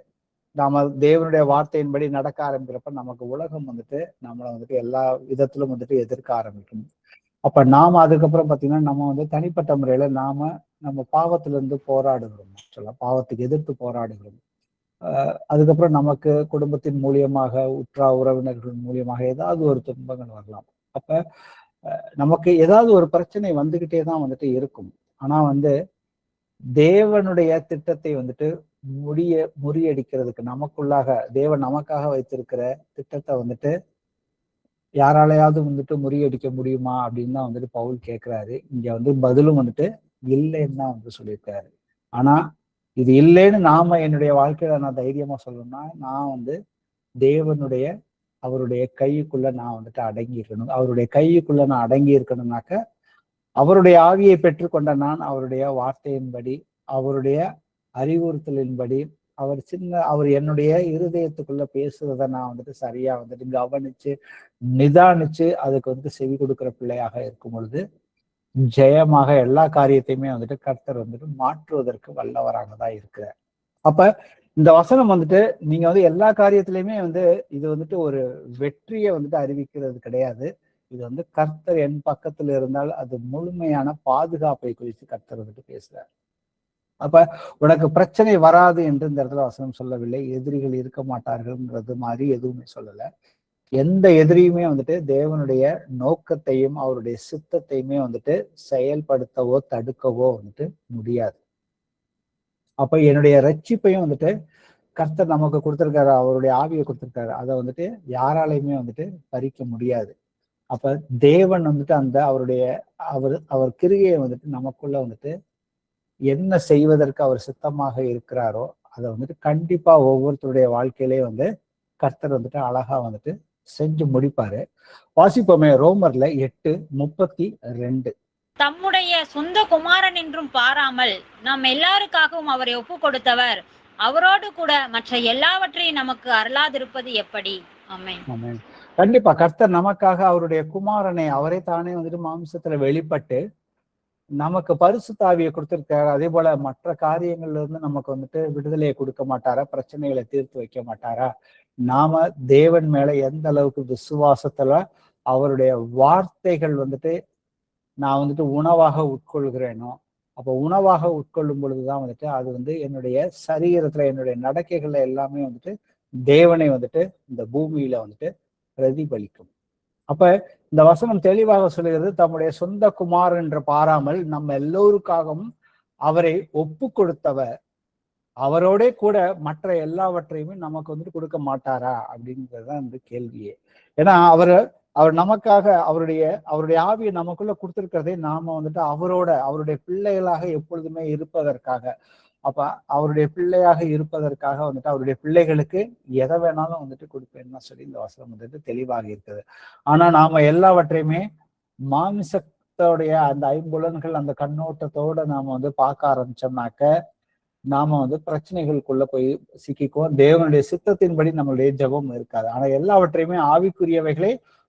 நாம தேவனுடைய வார்த்தையின்படி நடக்க ஆரம்பிக்கிறப்ப நமக்கு உலகம் வந்துட்டு நம்மளை வந்துட்டு எல்லா விதத்திலும் வந்துட்டு எதிர்க்க ஆரம்பிக்கும். அப்ப நாம அதுக்கப்புறம் பாத்தீங்கன்னா நம்ம வந்து தனிப்பட்ட முறையில நம்ம பாவத்துல இருந்து போராடுகிறோம். பாவத்துக்கு எதிர்த்து போராடுகிறோம். அதுக்கப்புறம் நமக்கு குடும்பத்தின் மூலியமாக, உற்றார் உறவினர்கள் மூலியமாக ஏதாவது ஒரு துன்பங்கள் வரலாம். அப்ப நமக்கு ஏதாவது ஒரு பிரச்சனை வந்துகிட்டே தான் வந்துட்டு இருக்கும். ஆனா வந்து தேவனுடைய திட்டத்தை வந்துட்டு முறியடிக்கிறதுக்கு நமக்குள்ளாக தேவன் நமக்காக வைத்திருக்கிற திட்டத்தை வந்துட்டு யாராலையாவது வந்துட்டு முறியடிக்க முடியுமா அப்படின்னு தான் வந்துட்டு பவுல் கேட்கிறாரு. இங்க வந்து பதிலும் வந்துட்டு இல்லைன்னு தான் வந்து சொல்லியிருக்காரு. ஆனா இது இல்லைன்னு நாம என்னுடைய வாழ்க்கையில நான் தைரியமா சொல்லணும்னா, நான் வந்து தேவனுடைய அவருடைய கைக்குள்ள நான் வந்துட்டு அடங்கி இருக்கணும். அவருடைய கைக்குள்ள நான் அடங்கி இருக்கணும்னாக்க, அவருடைய ஆவியை பெற்றுக்கொண்ட நான் அவருடைய வார்த்தையின்படி, அவருடைய அறிவுறுத்தலின்படி, அவர் என்னுடைய இருதயத்துக்குள்ள பேசுறத நான் வந்துட்டு சரியா வந்துட்டு கவனிச்சு நிதானிச்சு அதுக்கு வந்து செவி கொடுக்கிற பிள்ளையாக இருக்கும் பொழுது ஜெயமாக எல்லா காரியத்தையுமே வந்துட்டு கர்த்தர் வந்துட்டு மாற்றுவதற்கு வல்லவராக தான் இருக்கிறார். அப்ப இந்த வசனம் வந்துட்டு நீங்க வந்து எல்லா காரியத்திலையுமே வந்து இது வந்துட்டு ஒரு வெற்றியை வந்துட்டு அறிவிக்கிறது கிடையாது. இது வந்து கர்த்தர் என் பக்கத்துல இருந்தால் அது முழுமையான பாதுகாப்பை குறித்து கர்த்தர் வந்துட்டு பேசுறார். அப்ப உனக்கு பிரச்சனை வராது என்று இந்த இடத்துல வசனம் சொல்லவில்லை. எதிரிகள் இருக்க மாட்டார்கள்ன்றது மாதிரி எதுவுமே சொல்லல. எந்த எதிரியுமே வந்துட்டு தேவனுடைய நோக்கத்தையும் அவருடைய சித்தத்தையுமே வந்துட்டு செயல்படுத்தவோ தடுக்கவோ வந்துட்டு முடியாது. அப்ப என்னுடைய ரட்சிப்பையும் வந்துட்டு கர்த்தர் நமக்கு கொடுத்திருக்காரு, அவருடைய ஆவியை கொடுத்திருக்காரு. அதை வந்துட்டு யாராலையுமே வந்துட்டு பறிக்க முடியாது. அப்ப தேவன் வந்துட்டு அந்த அவருடைய அவர் கிரியையை வந்துட்டு நமக்குள்ள வந்துட்டு என்ன செய்வதற்கு அவர் சித்தமாக இருக்கிறாரோ அதை வந்துட்டு கண்டிப்பா ஒவ்வொருத்தருடைய வாழ்க்கையிலேயே வந்து கர்த்தர் வந்துட்டு அழகா வந்துட்டு செஞ்சு முடிப்பாரு. வாசிப்போமே ரோமர்ல 8:32. தம்முடைய சொந்த குமாரன் என்றும் பாராமல் நாம் எல்லாருக்காகவும் அவரை ஒப்பு கொடுத்தவர் அவரோடு கூட மற்ற எல்லாவற்றையும் நமக்கு அருளாதிருப்பது எப்படி? ஆமென். ஆமென். கண்டிப்பா கர்த்தர் நமக்காக அவருடைய குமாரனை அவரே தானே வந்துட்டு மாம்சத்துல வெளிப்பட்டு நமக்கு பரிசுத்த ஆவியை கொடுத்திருக்காரு. அதே போல மற்ற காரியங்கள்ல இருந்து நமக்கு வந்துட்டு விடுதலையை கொடுக்க மாட்டாரா? பிரச்சனைகளை தீர்த்து வைக்க மாட்டாரா? நாம தேவன் மேல எந்த அளவுக்கு விசுவாசத்துல அவருடைய வார்த்தைகள் வந்துட்டு நான் வந்துட்டு உணவாக உட்கொள்கிறேனோ, அப்போ உணவாக உட்கொள்ளும் பொழுதுதான் வந்துட்டு அது வந்து என்னுடைய சரீரத்துல என்னுடைய நடக்கைகள்ல எல்லாமே வந்துட்டு தேவனை வந்துட்டு இந்த பூமியில வந்துட்டு பிரதிபலிக்கும். அப்ப இந்த வசனம் தெளிவாக சொல்லுகிறது, தம்முடைய சொந்த குமாரன் என்று பாராமல் நம்ம எல்லோருக்காகவும் அவரை ஒப்பு கொடுத்தவர் அவரோட கூட மற்ற எல்லாவற்றையுமே நமக்கு வந்துட்டு கொடுக்க மாட்டாரா அப்படிங்கிறதுதான் இந்த கேள்வியே. ஏன்னா அவர் நமக்காக அவருடைய ஆவியை நமக்குள்ள கொடுத்திருக்கிறதே நாம வந்துட்டு அவருடைய பிள்ளைகளாக எப்பொழுதுமே இருப்பதற்காக. அப்ப அவருடைய பிள்ளையாக இருப்பதற்காக வந்துட்டு அவருடைய பிள்ளைகளுக்கு எதை வேணாலும் வந்துட்டு கொடுப்பேன்னு சொல்லி இந்த வசனம் வந்துட்டு தெளிவாக இருக்குது. ஆனா நாம எல்லாவற்றையுமே மாமிசத்தோடைய அந்த ஐம்புலன்கள் அந்த கண்ணோட்டத்தோட நாம வந்து பார்க்க ஆரம்பிச்சோம்னாக்க நாம வந்து பிரச்சனைகளுக்குள்ள போய் சிக்கிக்குவோம். தேவனுடைய சித்தத்தின்படி நம்மளுடைய ஜெபம் இருக்காது. ஆனா எல்லாவற்றையுமே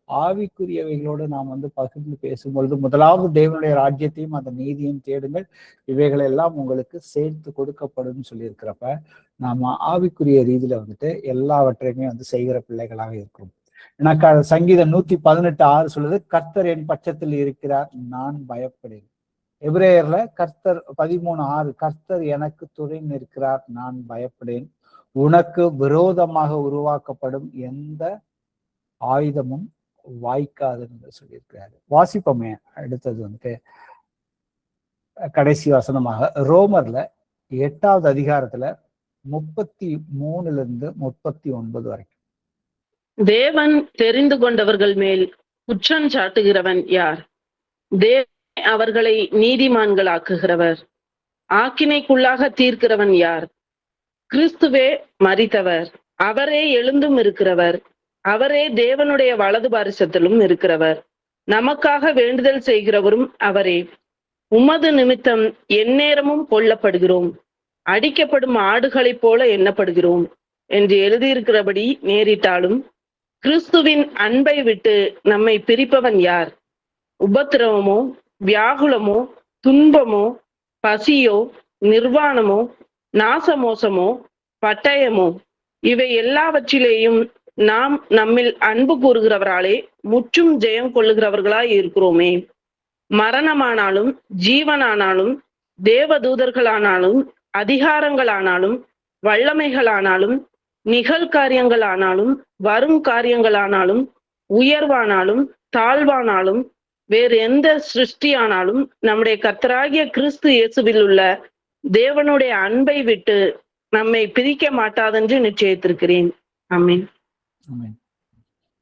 ஆவிக்குரியவைகளோடு நாம் வந்து பகிர்ந்து பேசும்பொழுது முதலாவது தேவனுடைய ராஜ்யத்தையும் அந்த நீதியையும் தேடுங்கள், இவைகள் எல்லாம் உங்களுக்கு சேர்த்து கொடுக்கப்படும் சொல்லியிருக்கிறப்ப நாம ஆவிக்குரிய ரீதியில வந்துட்டு எல்லாவற்றையுமே வந்து செய்கிற பிள்ளைகளாக இருக்கிறோம். ஏன்னா சங்கீதம் 118:6 சொல்லுது, கர்த்தர் என் பட்சத்தில் இருக்கிறார், நான் பயப்படேன். எபிரேயர்ல கர்த்தர் 13:6, கர்த்தர் எனக்கு துணை நிற்கிறார், நான் பயப்படேன். உனக்கு விரோதமாக உருவாக்கப்படும் எந்த ஆயுதமும் வாய்க்காதுன்னு சொல்லியிருக்கிறாரு. வாசிப்போமே அடுத்தது வந்துட்டு கடைசி வசனமாக ரோமர்ல 8வது அதிகாரத்துல 33 39 வரைக்கும். தேவன் தெரிந்து கொண்டவர்கள் மேல் குற்றம் சாட்டுகிறவன் யார்? தேவன் அவர்களை நீதிமான்களாக்குகிறவர். ஆக்கினைக்குள்ளாக தீர்க்கிறவன் யார்? கிறிஸ்துவே மரித்தவர், அவரே எழுந்தும் இருக்கிறவர், அவரே தேவனுடைய வலது பாரிசத்திலும் இருக்கிறவர், நமக்காக வேண்டுதல் செய்கிறவரும் அவரே. உமது நிமித்தம் எந்நேரமும் கொல்லப்படுகிறோம், அடிக்கப்படும் ஆடுகளைப் போல எண்ணப்படுகிறோம் என்று எழுதியிருக்கிறபடி நேரிட்டாலும் கிறிஸ்துவின் அன்பை விட்டு நம்மை பிரிப்பவன் யார்? உபத்திரவமோ, வியாகுலமோ, துன்பமோ, பசியோ, நிர்வாணமோ, நாசமோசமோ, பட்டயமோ, இவை எல்லாவற்றிலேயும் நாம் நம்மில் அன்பு கூறுகிறவராலே முற்றும் ஜெயம் கொள்ளுகிறவர்களாய் இருக்கிறோமே. மரணமானாலும் ஜீவனானாலும் தேவதூதர்களானாலும் அதிகாரங்களானாலும் வல்லமைகளானாலும் நிகழ்காரியங்களானாலும் வரும் காரியங்களானாலும் உயர்வானாலும் தாழ்வானாலும் வேறு எந்த சிருஷ்டியானாலும் நம்முடைய கர்த்தராகிய கிறிஸ்து இயேசுவில் உள்ள தேவனுடைய அன்பை விட்டு நம்மை பிரிக்க மாட்டாதென்று நிச்சயித்திருக்கிறேன். ஆமென்.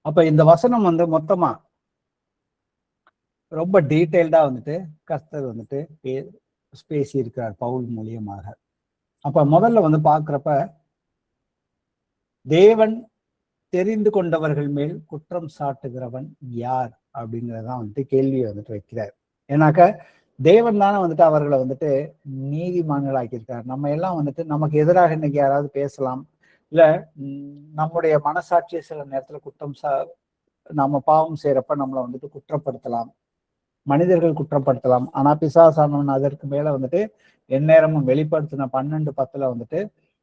அப்ப இந்த வசனம் வந்து மொத்தமா ரொம்ப டீட்டெயில்டா வந்துட்டு கர்த்தர் வந்துட்டு பேசி இருக்கிறார் பவுல் மூலியமாக. அப்ப முதல்ல வந்து பாக்குறப்ப தேவன் தெரிந்து கொண்டவர்கள் மேல் குற்றம் சாட்டுகிறவன் யார் அப்படிங்கிறதான் வந்துட்டு கேள்வியை வந்துட்டு வைக்கிறார். ஏன்னாக்க தேவன் தானே வந்துட்டு அவர்களை வந்துட்டு நீதிமான்களாக்கியிருக்கார். நம்ம எல்லாம் வந்துட்டு நமக்கு எதிராக இன்னைக்கு யாராவது பேசலாம், இல்ல நம்முடைய மனசாட்சியை சில நேரத்துல நம்ம பாவம் செய்யறப்ப நம்மளை வந்துட்டு குற்றப்படுத்தலாம், மனிதர்கள் குற்றப்படுத்தலாம். ஆனா பிசாசானவன் அதற்கு மேல வந்துட்டு எந்நேரமும் வெளிப்படுத்தின 12:10 வந்துட்டு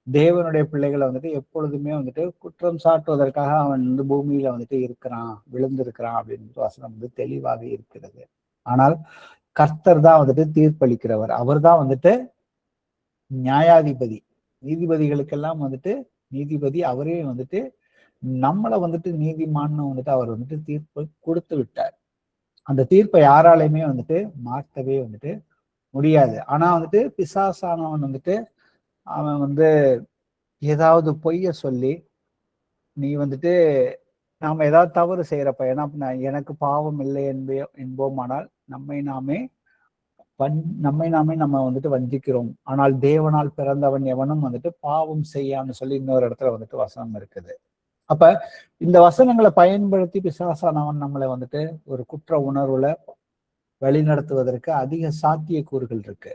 தேவனுடைய பிள்ளைகளை வந்துட்டு எப்பொழுதுமே வந்துட்டு குற்றம் சாட்டுவதற்காக அவன் வந்து பூமியில வந்துட்டு இருக்கிறான், விழுந்திருக்கிறான் அப்படின்னு வசனம் வந்து தெளிவாக இருக்கிறது. ஆனால் கர்த்தர் தான் வந்துட்டு தீர்ப்பளிக்கிறவர், அவர் தான் வந்துட்டு நியாயாதிபதி, நீதிபதிகளுக்கெல்லாம் வந்துட்டு நீதிபதி அவரே வந்துட்டு நம்மளை வந்துட்டு நீதிமான்னு வந்துட்டு அவர் வந்துட்டு தீர்ப்பு கொடுத்து விட்டார். அந்த தீர்ப்பை யாராலையுமே வந்துட்டு மாற்றவே வந்துட்டு முடியாது. ஆனா வந்துட்டு பிசாசானவன் வந்துட்டு அவன் வந்து ஏதாவது பொய்ய சொல்லி, நீ வந்துட்டு நாம ஏதாவது தவறு செய்யறப்ப, ஏன்னா எனக்கு பாவம் இல்லை என்போமானால் நம்மை நாமே நம்ம வந்துட்டு வஞ்சிக்கிறோம். ஆனால் தேவனால் பிறந்தவன் எவனும் வந்துட்டு பாவம் செய்யான்னு சொல்லி இன்னொரு இடத்துல வந்துட்டு வசனம் இருக்குது. அப்ப இந்த வசனங்களை பயன்படுத்தி பிசாசானவன் நம்மளை வந்துட்டு ஒரு குற்ற உணர்வுல வழிநடத்துவதற்கு அதிக சாத்தியக்கூறுகள் இருக்கு.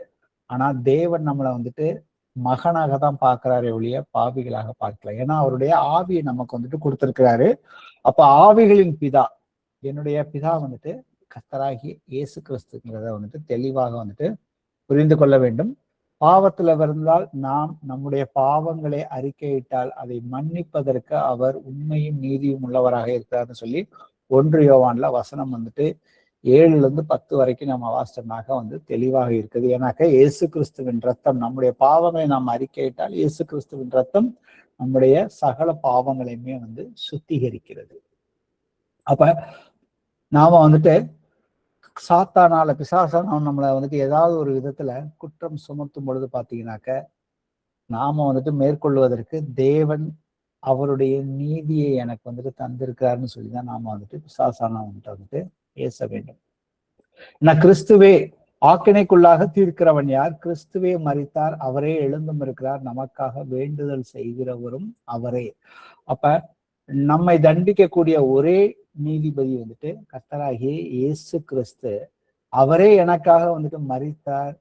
ஆனா தேவன் நம்மளை வந்துட்டு மகனாக தான் பார்க்கிறாரே ஒழிய பாவிகளாக பார்க்கல. ஏன்னா அவருடைய ஆவியை நமக்கு வந்துட்டு கொடுத்திருக்கிறாரு. அப்ப ஆவிகளின் பிதா, என்னுடைய பிதா வந்துட்டு கர்த்தராகிய இயேசு கிறிஸ்துங்கிறத வந்துட்டு தெளிவாக வந்துட்டு புரிந்து கொள்ள வேண்டும். பாவத்துல விழுந்தால் நாம் நம்முடைய பாவங்களை அறிக்கையிட்டால் அதை மன்னிப்பதற்கு அவர் உண்மையும் நீதியும் உள்ளவராக இருக்கிறார்னு சொல்லி 1 யோவான்ல வசனம் வந்துட்டு 7-10 வரைக்கும் நம்ம வாசிச்சோம்னாக்க வந்து தெளிவாக இருக்குது. ஏன்னாக்க இயேசு கிறிஸ்துவின் ரத்தம், நம்முடைய பாவங்களை நாம் அறிக்கையிட்டால் இயேசு கிறிஸ்துவின் ரத்தம் நம்முடைய சகல பாவங்களையுமே வந்து சுத்திகரிக்கிறது. அப்ப நாம வந்துட்டு சாத்தானால, பிசாசானவன் நம்மளை வந்துட்டு ஏதாவது ஒரு விதத்துல குற்றம் சுமத்தும் பொழுது பாத்தீங்கன்னாக்க, நாம வந்துட்டு மேற்கொள்வதற்கு தேவன் அவருடைய நீதியை எனக்கு வந்துட்டு தந்திருக்காருன்னு சொல்லிதான் நாம வந்துட்டு பிசாசானவன்கிட்ட வந்துட்டு பேச வேண்டும். ஏன்னா கிறிஸ்துவே ஆக்கினைக்குள்ளாக தீர்க்கிறவன் யார்? கிறிஸ்துவே மரித்தார், அவரே எழுந்தும் இருக்கிறார், நமக்காக வேண்டுதல் செய்கிறவரும் அவரே. அப்ப நம்மை தண்டிக்கக்கூடிய ஒரே நீதிபதி வந்துட்டு கர்த்தராகிய இயேசு கிறிஸ்து. அவரே எனக்காக வந்துட்டு மரித்தார்,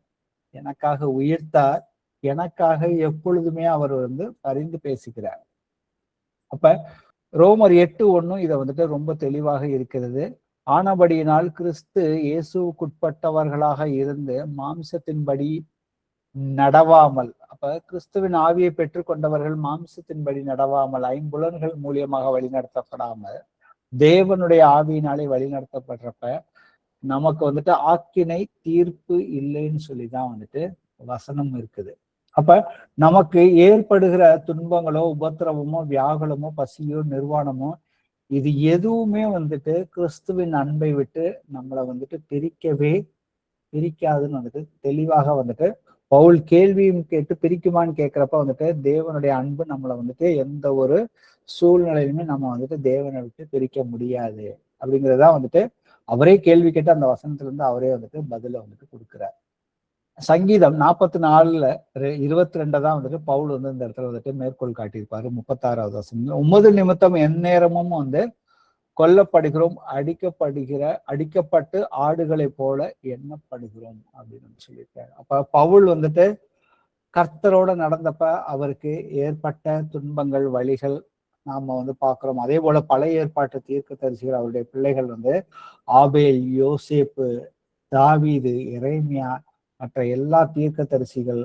எனக்காக உயிர்த்தார், எனக்காக எப்பொழுதுமே அவர் வந்து பரிந்து பேசுகிறார். அப்ப ரோமர் 8:1 இதை வந்துட்டு ரொம்ப தெளிவாக இருக்கிறது. ஆனபடியினால் கிறிஸ்து இயேசுவுக்குட்பட்டவர்களாக இருந்து மாம்சத்தின்படி நடவாமல், அப்ப கிறிஸ்துவின் ஆவியை பெற்றுக்கொண்டவர்கள் மாம்சத்தின்படி நடவாமல், ஐம்புலன்கள் மூலியமாக வழிநடத்தப்படாமல் தேவனுடைய ஆவியினாலே வழிநடத்தப்படுறப்ப நமக்கு வந்துட்டு ஆக்கினை தீர்ப்பு இல்லைன்னு சொல்லிதான் வந்துட்டு வசனம் இருக்குது. அப்ப நமக்கு ஏற்படுகிற துன்பங்களோ, உபத்திரவமோ, வியாகுலமோ, பசியோ, நிர்வாணமோ, இது எதுவுமே வந்துட்டு கிறிஸ்துவின் அன்பை விட்டு நம்மளை வந்துட்டு பிரிக்காதுன்னு வந்துட்டு தெளிவாக வந்துட்டு பவுல் கேள்வியும் கேட்டு பிரிக்குமான்னு கேட்கிறப்ப வந்துட்டு தேவனுடைய அன்பு நம்மளை வந்துட்டு எந்த ஒரு சூழ்நிலையிலுமே நம்ம வந்துட்டு தேவனை விட்டு பிரிக்க முடியாது அப்படிங்கிறதா வந்துட்டு அவரே கேள்வி கேட்டு அந்த வசனத்துல இருந்து அவரே வந்துட்டு பதில வந்துட்டு கொடுக்கிறார். சங்கீதம் 44:22 தான் வந்துட்டு பவுல் வந்து இந்த இடத்துல வந்துட்டு மேற்கோள் காட்டியிருப்பாரு. 36வது வசனம், உமது நிமித்தம் எந்நேரமும் வந்து கொல்லப்படுகிறோம், அடிக்கப்பட்டு ஆடுகளை போல எண்ணப்படுகிறோம் அப்படின்னு சொல்லியிருக்காரு. அப்ப பவுல் வந்துட்டு கர்த்தரோட நடந்தப்ப அவருக்கு ஏற்பட்ட துன்பங்கள், வழிகள் நாம வந்து பாக்குறோம். அதே போல பழைய ஏற்பாட்டு தீர்க்கதரிசிகள், அவருடைய பிள்ளைகள் வந்து ஆபேல், யோசேப்பு, தாவீது, எரேமியா, மற்ற எல்லா தீர்க்கதரிசிகள்,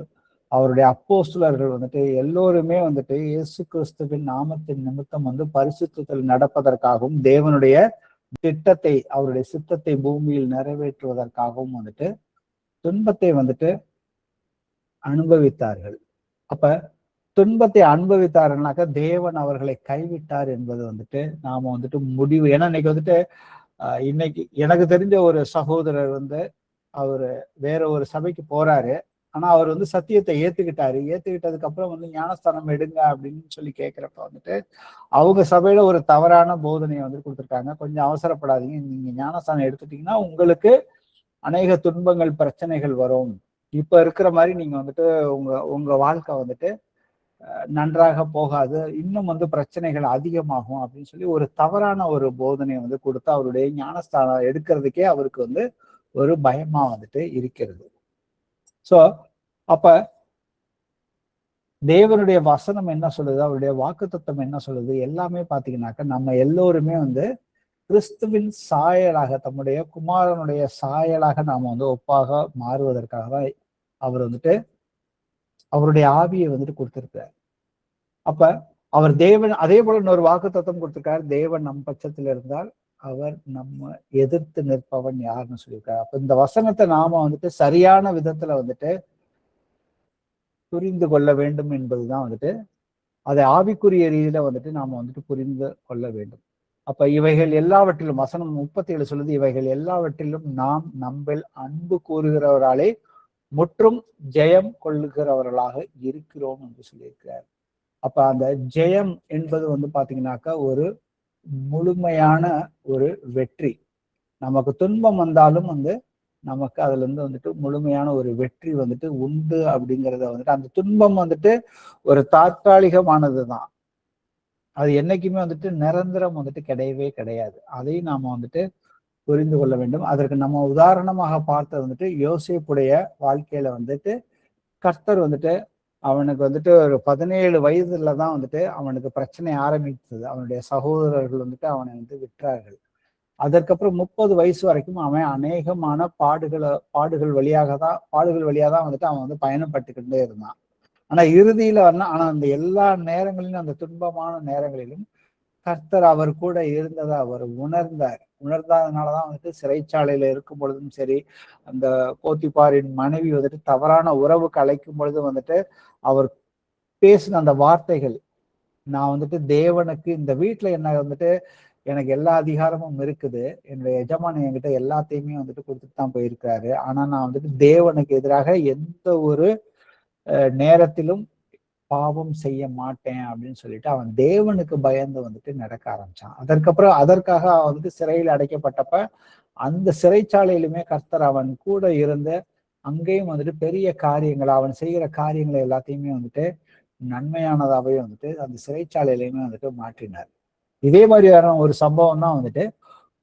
அவருடைய அப்போஸ்தலர்கள் வந்துட்டு எல்லோருமே வந்துட்டு இயேசு கிறிஸ்துவின் நாமத்தின் நிமித்தம் வந்து பரிசுத்தத்தில் நடப்பதற்காகவும் தேவனுடைய திட்டத்தை, அவருடைய சித்தத்தை பூமியில் நிறைவேற்றுவதற்காகவும் வந்துட்டு துன்பத்தை வந்துட்டு அனுபவித்தார்கள். அப்ப துன்பத்தை அனுபவித்தாருனாக்க தேவன் அவர்களை கைவிட்டார் என்பது வந்துட்டு நாம வந்துட்டு முடிவு. ஏன்னா இன்னைக்கு வந்துட்டு இன்னைக்கு எனக்கு தெரிஞ்ச ஒரு சகோதரர் வந்து அவரு வேற ஒரு சபைக்கு போறாரு. ஆனா அவர் வந்து சத்தியத்தை ஏத்துக்கிட்டாரு. ஏத்துக்கிட்டதுக்கு அப்புறம் வந்து ஞானஸ்தானம் எடுங்க அப்படின்னு சொல்லி கேட்கிறப்ப வந்துட்டு அவங்க சபையில ஒரு தவறான போதனையை வந்து கொடுத்துருக்காங்க. கொஞ்சம் அவசரப்படாதீங்க, நீங்க ஞானஸ்தானம் எடுத்துட்டீங்கன்னா உங்களுக்கு அநேக துன்பங்கள், பிரச்சனைகள் வரும். இப்ப இருக்கிற மாதிரி நீங்க வந்துட்டு உங்க வாழ்க்கை வந்துட்டு நன்றாக போகாது, இன்னும் வந்து பிரச்சனைகள் அதிகமாகும் அப்படின்னு சொல்லி ஒரு தவறான ஒரு போதனையை வந்து கொடுத்து அவருடைய ஞானஸ்தானம் எடுக்கிறதுக்கே அவருக்கு வந்து ஒரு பயமா வந்துட்டு இருக்கிறது. சோ அப்ப தேவனுடைய வசனம் என்ன சொல்லுது, அவருடைய வாக்குத்தத்தம் என்ன சொல்லுது, எல்லாமே பாத்தீங்கன்னாக்க நம்ம எல்லோருமே வந்து கிறிஸ்துவின் சாயலாக, தம்முடைய குமாரனுடைய சாயலாக நாம வந்து ஒப்பாக மாறுவதற்காக தான் அவர் வந்துட்டு அவருடைய ஆவியை வந்துட்டு கொடுத்திருக்கார். அப்ப அவர் தேவன், அதே போல இன்னொரு வாக்குத்தத்தம் கொடுத்திருக்காரு, தேவன் நம் பட்சத்தில் இருந்தால் அவர் நம்ம எதிர்த்து நிற்பவன் யாருன்னு சொல்லியிருக்காரு. அப்ப இந்த வசனத்தை நாம வந்துட்டு சரியான விதத்துல வந்துட்டு புரிந்து கொள்ள வேண்டும் என்பதுதான் வந்துட்டு, அதை ஆவிக்குரிய ரீதியில வந்துட்டு நாம வந்துட்டு புரிந்து கொள்ள வேண்டும். அப்ப இவைகள் எல்லாவற்றிலும், வசனம் 37 சொல்லுது, இவைகள் எல்லாவற்றிலும் நாம் நம்மில் அன்பு கூறுகிறவராலே முற்றும் ஜெயம் கொள்ளுகிறவர்களாக இருக்கிறோம் என்று சொல்லியிருக்கிறார். அப்ப அந்த ஜெயம் என்பது பாத்தீங்கன்னாக்கா ஒரு முழுமையான ஒரு வெற்றி. நமக்கு துன்பம் வந்தாலும் நமக்கு அதுல இருந்து முழுமையான ஒரு வெற்றி உண்டு அப்படிங்கிறத அந்த துன்பம் ஒரு தற்காலிகமானதுதான். அது என்னைக்குமே நிரந்தரம் கிடையவே கிடையாது. அதையும் நாம புரிந்து கொள்ள வேண்டும். அதற்கு நம்ம உதாரணமாக பார்த்தது யோசேப்புடைய வாழ்க்கையில கர்த்தர் அவனுக்கு ஒரு 17 வயதுலதான் அவனுக்கு பிரச்சனை ஆரம்பித்தது. அவனுடைய சகோதரர்கள் அவனை விற்றார்கள். அதற்கப்புறம் 30 வயசு வரைக்கும் அவன் அநேகமான பாடுகள் வழியாக தான் அவன் பயணப்பட்டுக்கிட்டே இருந்தான். ஆனா இறுதியில ஆனா அந்த எல்லா நேரங்களிலும், அந்த துன்பமான நேரங்களிலும் கர்த்தர் அவர் கூட இருந்ததை அவர் உணர்ந்ததுனாலதான் சிறைச்சாலையில இருக்கும் பொழுதும் சரி, அந்த போத்திபாரின் மனைவி தவறான உறவுக்கு அழைக்கும் பொழுது அவர் பேசின அந்த வார்த்தைகள், நான் தேவனுக்கு இந்த வீட்டுல என்ன எனக்கு எல்லா அதிகாரமும் இருக்குது, என்னுடைய எஜமானி என்கிட்ட எல்லாத்தையுமே கொடுத்துட்டு தான் போயிருக்காரு, ஆனா நான் தேவனுக்கு எதிராக எந்த ஒரு நேரத்திலும் பாவம் செய்ய மாட்டேன் அப்படின்னு சொல்லிட்டு அவன் தேவனுக்கு பயந்து நடக்க ஆரம்பிச்சான். அதற்காக சிறையில் அடைக்கப்பட்டப்ப அந்த சிறைச்சாலையிலுமே கர்த்தர் அவன் கூட இருந்து அங்கேயும் பெரிய காரியங்களை, அவன் செய்கிற காரியங்களை எல்லாத்தையுமே நன்மையானதாவே அந்த சிறைச்சாலையிலுமே மாற்றினார். இதே மாதிரியான ஒரு சம்பவம் தான்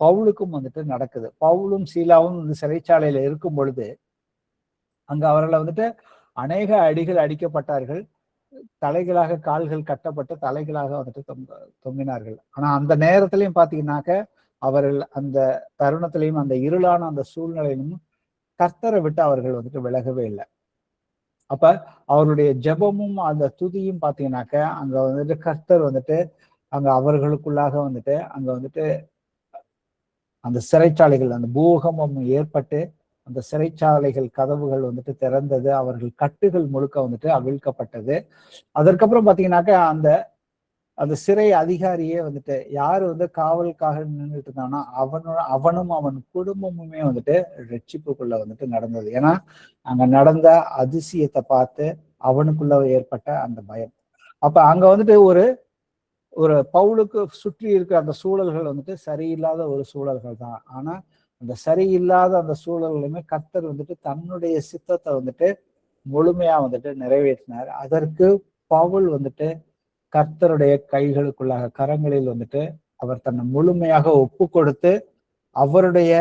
பவுலுக்கும் நடக்குது. பவுலும் சீலாவும் சிறைச்சாலையில இருக்கும் பொழுது அங்க அவர்களை அநேக அடிகள் அடிக்கப்பட்டார்கள். தலைகளாக கால்கள் கட்டப்பட்டு தலைகளாக தொங்கினார்கள். ஆனா அந்த நேரத்திலையும் பாத்தீங்கன்னாக்க அவர்கள் அந்த தருணத்திலையும் அந்த இருளான அந்த சூழ்நிலையிலும் கர்த்தரை விட்டு அவர்கள் விலகவே இல்லை. அப்ப அவருடைய ஜெபமும் அந்த துதியும் பாத்தீங்கன்னாக்க அங்க கர்த்தர் அங்க அவர்களுக்குள்ளாக அங்க அந்த சிறைச்சாலைகள் அந்த பூகம்பம் ஏற்பட்டு அந்த சிறைச்சாலைகள் கதவுகள் திறந்தது. அவர்கள் கட்டுகள் முழுக்க அவிழ்க்கப்பட்டது. அதற்கப்புறம் பாத்தீங்கன்னாக்க அந்த சிறை அதிகாரியே யாரு காவலுக்காக நின்றுட்டு இருந்தானா அவனும் அவன் குடும்பமுமே ரட்சிப்புக்குள்ள நடந்தது. ஏன்னா அங்க நடந்த அதிசயத்தை பார்த்து அவனுக்குள்ள ஏற்பட்ட அந்த பயம். அப்ப அங்க ஒரு பவுலுக்கு சுற்றி இருக்கிற அந்த சூழல்கள் சரியில்லாத ஒரு சூழல்கள் தான். ஆனா அந்த சரியில்லாத அந்த சூழல்களுமே கர்த்தர் தன்னுடைய சித்தத்தை முழுமையா நிறைவேற்றினார். அதற்கு பவுல் கர்த்தருடைய கைகளுக்குள்ளாக கரங்களில் அவர் தன்னை முழுமையாக ஒப்பு கொடுத்து அவருடைய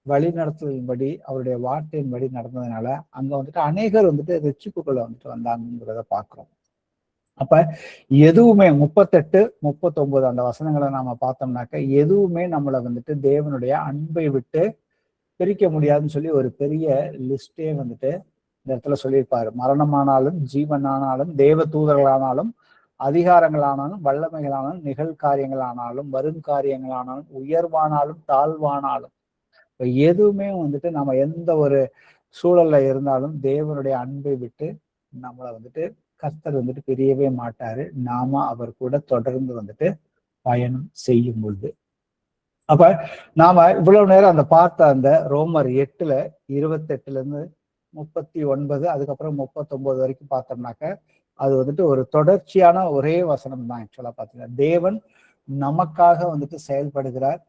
வழி நடத்துவதன்படி அவருடைய வார்த்தையின்படி நடந்ததுனால அங்க அநேகர் ரட்சிப்புக்குள்ள வந்தாங்கிறத பாக்குறோம். அப்ப எதுவுமே 38, 39 அந்த வசனங்களை நாம பார்த்தோம்னாக்க எதுவுமே நம்மளை தேவனுடைய அன்பை விட்டு பிரிக்க முடியாதுன்னு சொல்லி ஒரு பெரிய லிஸ்டே இந்த இடத்துல சொல்லியிருப்பாரு. மரணமானாலும் ஜீவனானாலும் தேவ தூதர்களானாலும் அதிகாரங்களானாலும் வல்லமைகளானாலும் நிகழ்காரியங்களானாலும் வருங்காரியங்களானாலும் உயர்வானாலும் தாழ்வானாலும் இப்ப எதுவுமே நம்ம எந்த ஒரு சூழல்ல இருந்தாலும் தேவனுடைய அன்பை விட்டு நம்மளை கர்த்தர் பிரியவே மாட்டாரு. நாம அவர் கூட தொடர்ந்து பயணம் செய்யும் பொழுது. அப்ப நாம இவ்வளவு நேரம் அந்த பார்த்த அந்த ரோமர் 8 28 39 அதுக்கப்புறம் 39 வரைக்கும் பார்த்தோம்னாக்க அது ஒரு தொடர்ச்சியான ஒரே வசனம் தான். ஆக்சுவலா பாத்தீங்கன்னா தேவன் நமக்காக செயல்படுகிறார்.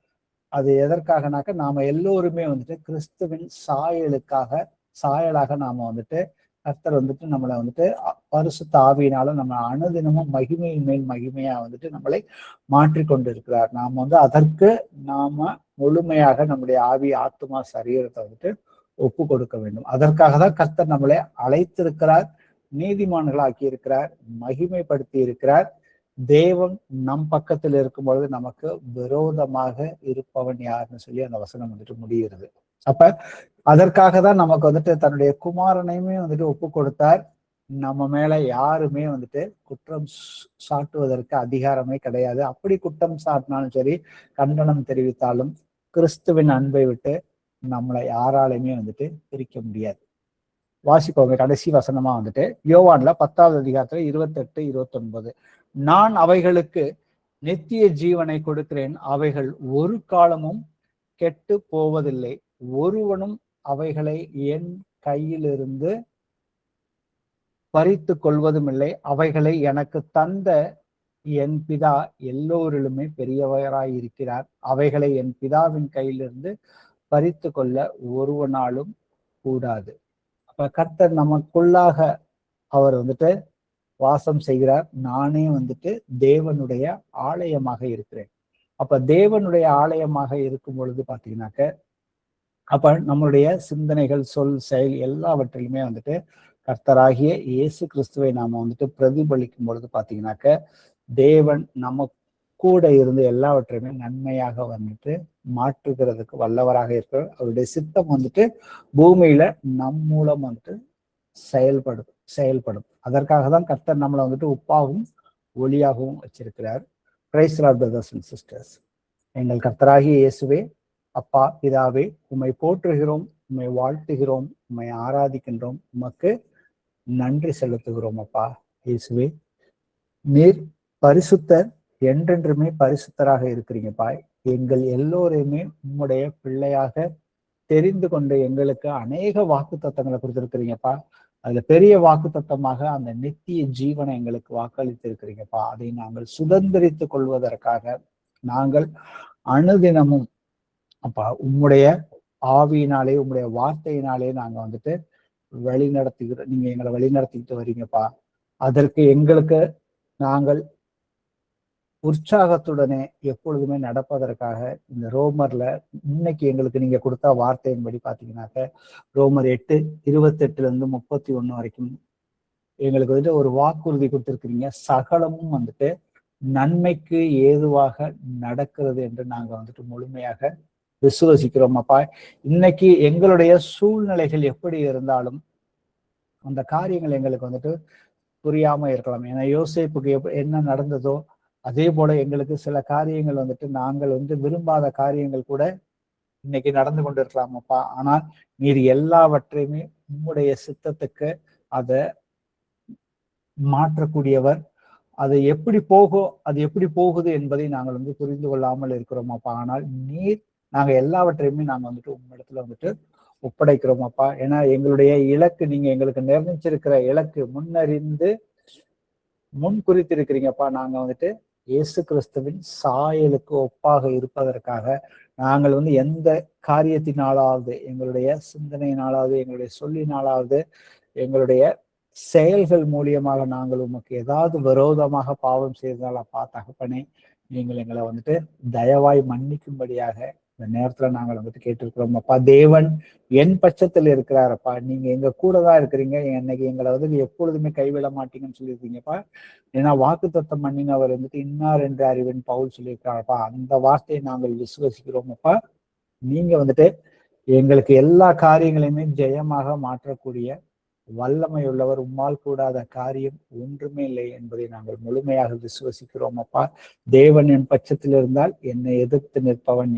அது எதற்காகனாக்க நாம எல்லோருமே கிறிஸ்துவின் சாயலாக நாம கர்த்தர் நம்மளை பரிசுத்த ஆவியினால நம்ம அனுதினமும் மகிமையின் மேல் மகிமையா நம்மளை மாற்றிக்கொண்டு இருக்கிறார். நாம அதற்கு நாம முழுமையாக நம்முடைய ஆவி ஆத்மா சரீரத்தை ஒப்பு கொடுக்க வேண்டும். அதற்காக தான் கர்த்தர் நம்மளை அழைத்திருக்கிறார், நீதிமான்களாக்கி இருக்கிறார், மகிமைப்படுத்தி இருக்கிறார். தேவன் நம் பக்கத்தில் இருக்கும் பொழுது நமக்கு விரோதமாக இருப்பவன் யாருன்னு சொல்லி அந்த வசனம் முடிகிறது. அப்ப அதற்காக தான் நமக்கு தன்னுடைய குமாரனையுமே ஒப்பு கொடுத்தார். நம்ம மேல யாருமே குற்றம் சாட்டுவதற்கு அதிகாரமே கிடையாது. அப்படி குற்றம் சாட்டினாலும் சரி, கண்டனம் தெரிவித்தாலும் கிறிஸ்துவின் அன்பை விட்டு நம்மளை யாராலையுமே பிரிக்க முடியாது. வாசிப்பவங்க கடைசி வசனமா யோவான்ல 10வது அதிகாரத்துல 28, 29 நான் அவைகளுக்கு நித்திய ஜீவனை கொடுக்கிறேன், அவைகள் ஒரு காலமும் கெட்டு போவதில்லை, ஒருவனும் அவைகளை என் கையிலிருந்து பறித்து கொள்வதும் இல்லை. அவைகளை எனக்கு தந்த என் பிதா எல்லோரிலுமே பெரியவராய் இருக்கிறார். அவைகளை என் பிதாவின் கையிலிருந்து பறித்து கொள்ள ஒருவனாலும் கூடாது. அப்ப கர்த்தர் நமக்குள்ளாக அவர் வந்துட்டு வாசம் செய்கிறார். நானே வந்துட்டு தேவனுடைய ஆலயமாக இருக்கிறேன். அப்ப தேவனுடைய ஆலயமாக இருக்கும் பொழுது பாத்தீங்கன்னாக்க, அப்ப நம்மளுடைய சிந்தனைகள், சொல், செயல் எல்லாவற்றிலுமே வந்துட்டு கர்த்தராகிய இயேசு கிறிஸ்துவை நாம வந்துட்டு பிரதிபலிக்கும் பொழுது பாத்தீங்கன்னாக்க, தேவன் நம்ம கூட இருந்து எல்லாவற்றையுமே நன்மையாக வந்துட்டு மாற்றுகிறதுக்கு வல்லவராக இருக்கிறார். அவருடைய சித்தம் வந்துட்டு பூமியில நம் மூலம் வந்துட்டு செயல்படும். அதற்காக தான் கர்த்தர் நம்மளை வந்துட்டு உப்பாகவும் ஒளியாகவும் வச்சிருக்கிறார். Price the Lord brothers and sisters. எங்கள் கர்த்தராகிய இயேசுவே, அப்பா பிதாவே, உம்மை போற்றுகிறோம், உம்மை வாழ்த்துகிறோம், உம்மை ஆராதிக்கின்றோம், உமக்கு நன்றி செலுத்துகிறோம். அப்பா இயேசுவே, நீர் பரிசுத்தர், என்றென்றுமே பரிசுத்தராக இருக்கிறீங்கப்பா. எங்கள் எல்லோரையுமே உம்முடைய பிள்ளையாக தெரிந்து கொண்டு எங்களுக்கு அநேக வாக்கு தத்தங்களை கொடுத்திருக்கிறீங்கப்பா. அதுல பெரிய வாக்கு தத்தமாக அந்த நித்திய ஜீவனை எங்களுக்கு வாக்களித்திருக்கிறீங்கப்பா. அதை நாங்கள் சுதந்திரித்துக் கொள்வதற்காக நாங்கள் அனுதினமும் அப்பா உம்முடைய ஆவியினாலே, உம்முடைய வார்த்தையினாலே நாங்க வந்துட்டு நீங்க எங்களை வழி நடத்திக்கிட்டு வரீங்கப்பா. அதற்கு எங்களுக்கு நாங்கள் உற்சாகத்துடனே எப்பொழுதுமே நடப்பதற்காக இந்த ரோமர்ல இன்னைக்கு எங்களுக்கு நீங்க கொடுத்த வார்த்தையின்படி பாத்தீங்கன்னாக்க, ரோமர் 8:28 வரைக்கும் எங்களுக்கு வந்துட்டு ஒரு வாக்குறுதி கொடுத்திருக்கிறீங்க. சகலமும் வந்துட்டு நன்மைக்கு ஏதுவாக நடக்கிறது என்று நாங்க வந்துட்டு முழுமையாக விசுவசிக்கிறோம். அப்பா, இன்னைக்கு எங்களுடைய சூழ்நிலைகள் எப்படி இருந்தாலும் அந்த காரியங்கள் எங்களுக்கு வந்துட்டு புரியாம இருக்கலாம். ஏன்னா யோசேப்புக்கு என்ன நடந்ததோ அதே போல எங்களுக்கு சில காரியங்கள் வந்துட்டு நாங்கள் வந்து விரும்பாத காரியங்கள் கூட இன்னைக்கு நடந்து கொண்டு இருக்கலாமப்பா. ஆனால் நீர் எல்லாவற்றையுமே உம்முடைய சித்தத்துக்கு அதை மாற்றக்கூடியவர். அது எப்படி போகுது என்பதை நாங்கள் வந்து புரிந்து கொள்ளாமல் இருக்கிறோமாப்பா. ஆனால் நாங்க எல்லாவற்றையுமே நாங்க வந்துட்டு உம்மிடத்துல வந்துட்டு ஒப்படைக்கிறோம் அப்பா. ஏன்னா எங்களுடைய இலக்கு, நீங்க எங்களுக்கு நிர்ணயிச்சிருக்கிற இலக்கு முன்னறிந்து முன் குறித்திருக்கிறீங்கப்பா. நாங்க வந்துட்டு இயேசு கிறிஸ்துவின் சாயலுக்கு ஒப்பாக இருப்பதற்காக நாங்கள் வந்து எந்த காரியத்தினாலாவது, எங்களுடைய சிந்தனையினாலாவது, எங்களுடைய சொல்லினாலாவது, எங்களுடைய செயல்கள் மூலியமாக நாங்கள் உமக்கு ஏதாவது விரோதமாக பாவம் செய்ததால் அப்பா தகப்பனே, நீங்கள் எங்களை வந்துட்டு தயவாய் மன்னிக்கும்படியாக இந்த நேரத்துல நாங்கள் வந்துட்டு கேட்டிருக்கிறோம் அப்பா. தேவன் என் பட்சத்தில் இருக்கிறாரப்பா. நீங்க எங்க கூட தான் இருக்கிறீங்க. இன்னைக்கு எங்களை வந்து எப்பொழுதுமே கைவிட மாட்டீங்கன்னு சொல்லியிருக்கீங்கப்பா. ஏன்னா வாக்கு தத்தம் பண்ணினவர் வந்துட்டு இன்னார் என்று அறிவன் பவுல் சொல்லியிருக்கிறாரப்பா. அந்த வார்த்தையை நாங்கள் விசுவசிக்கிறோம் அப்பா. நீங்க வந்துட்டு எங்களுக்கு எல்லா காரியங்களையுமே ஜெயமாக மாற்றக்கூடிய வல்லமை உள்ளவர். உம்மால் கூடாத காரியம் ஒன்றுமே இல்லை என்பதை நாங்கள் முழுமையாக விசுவசிக்கிறோம் அப்பா. தேவன் என் பட்சத்தில் இருந்தால் என்னை எதிர்த்து நிற்பவன்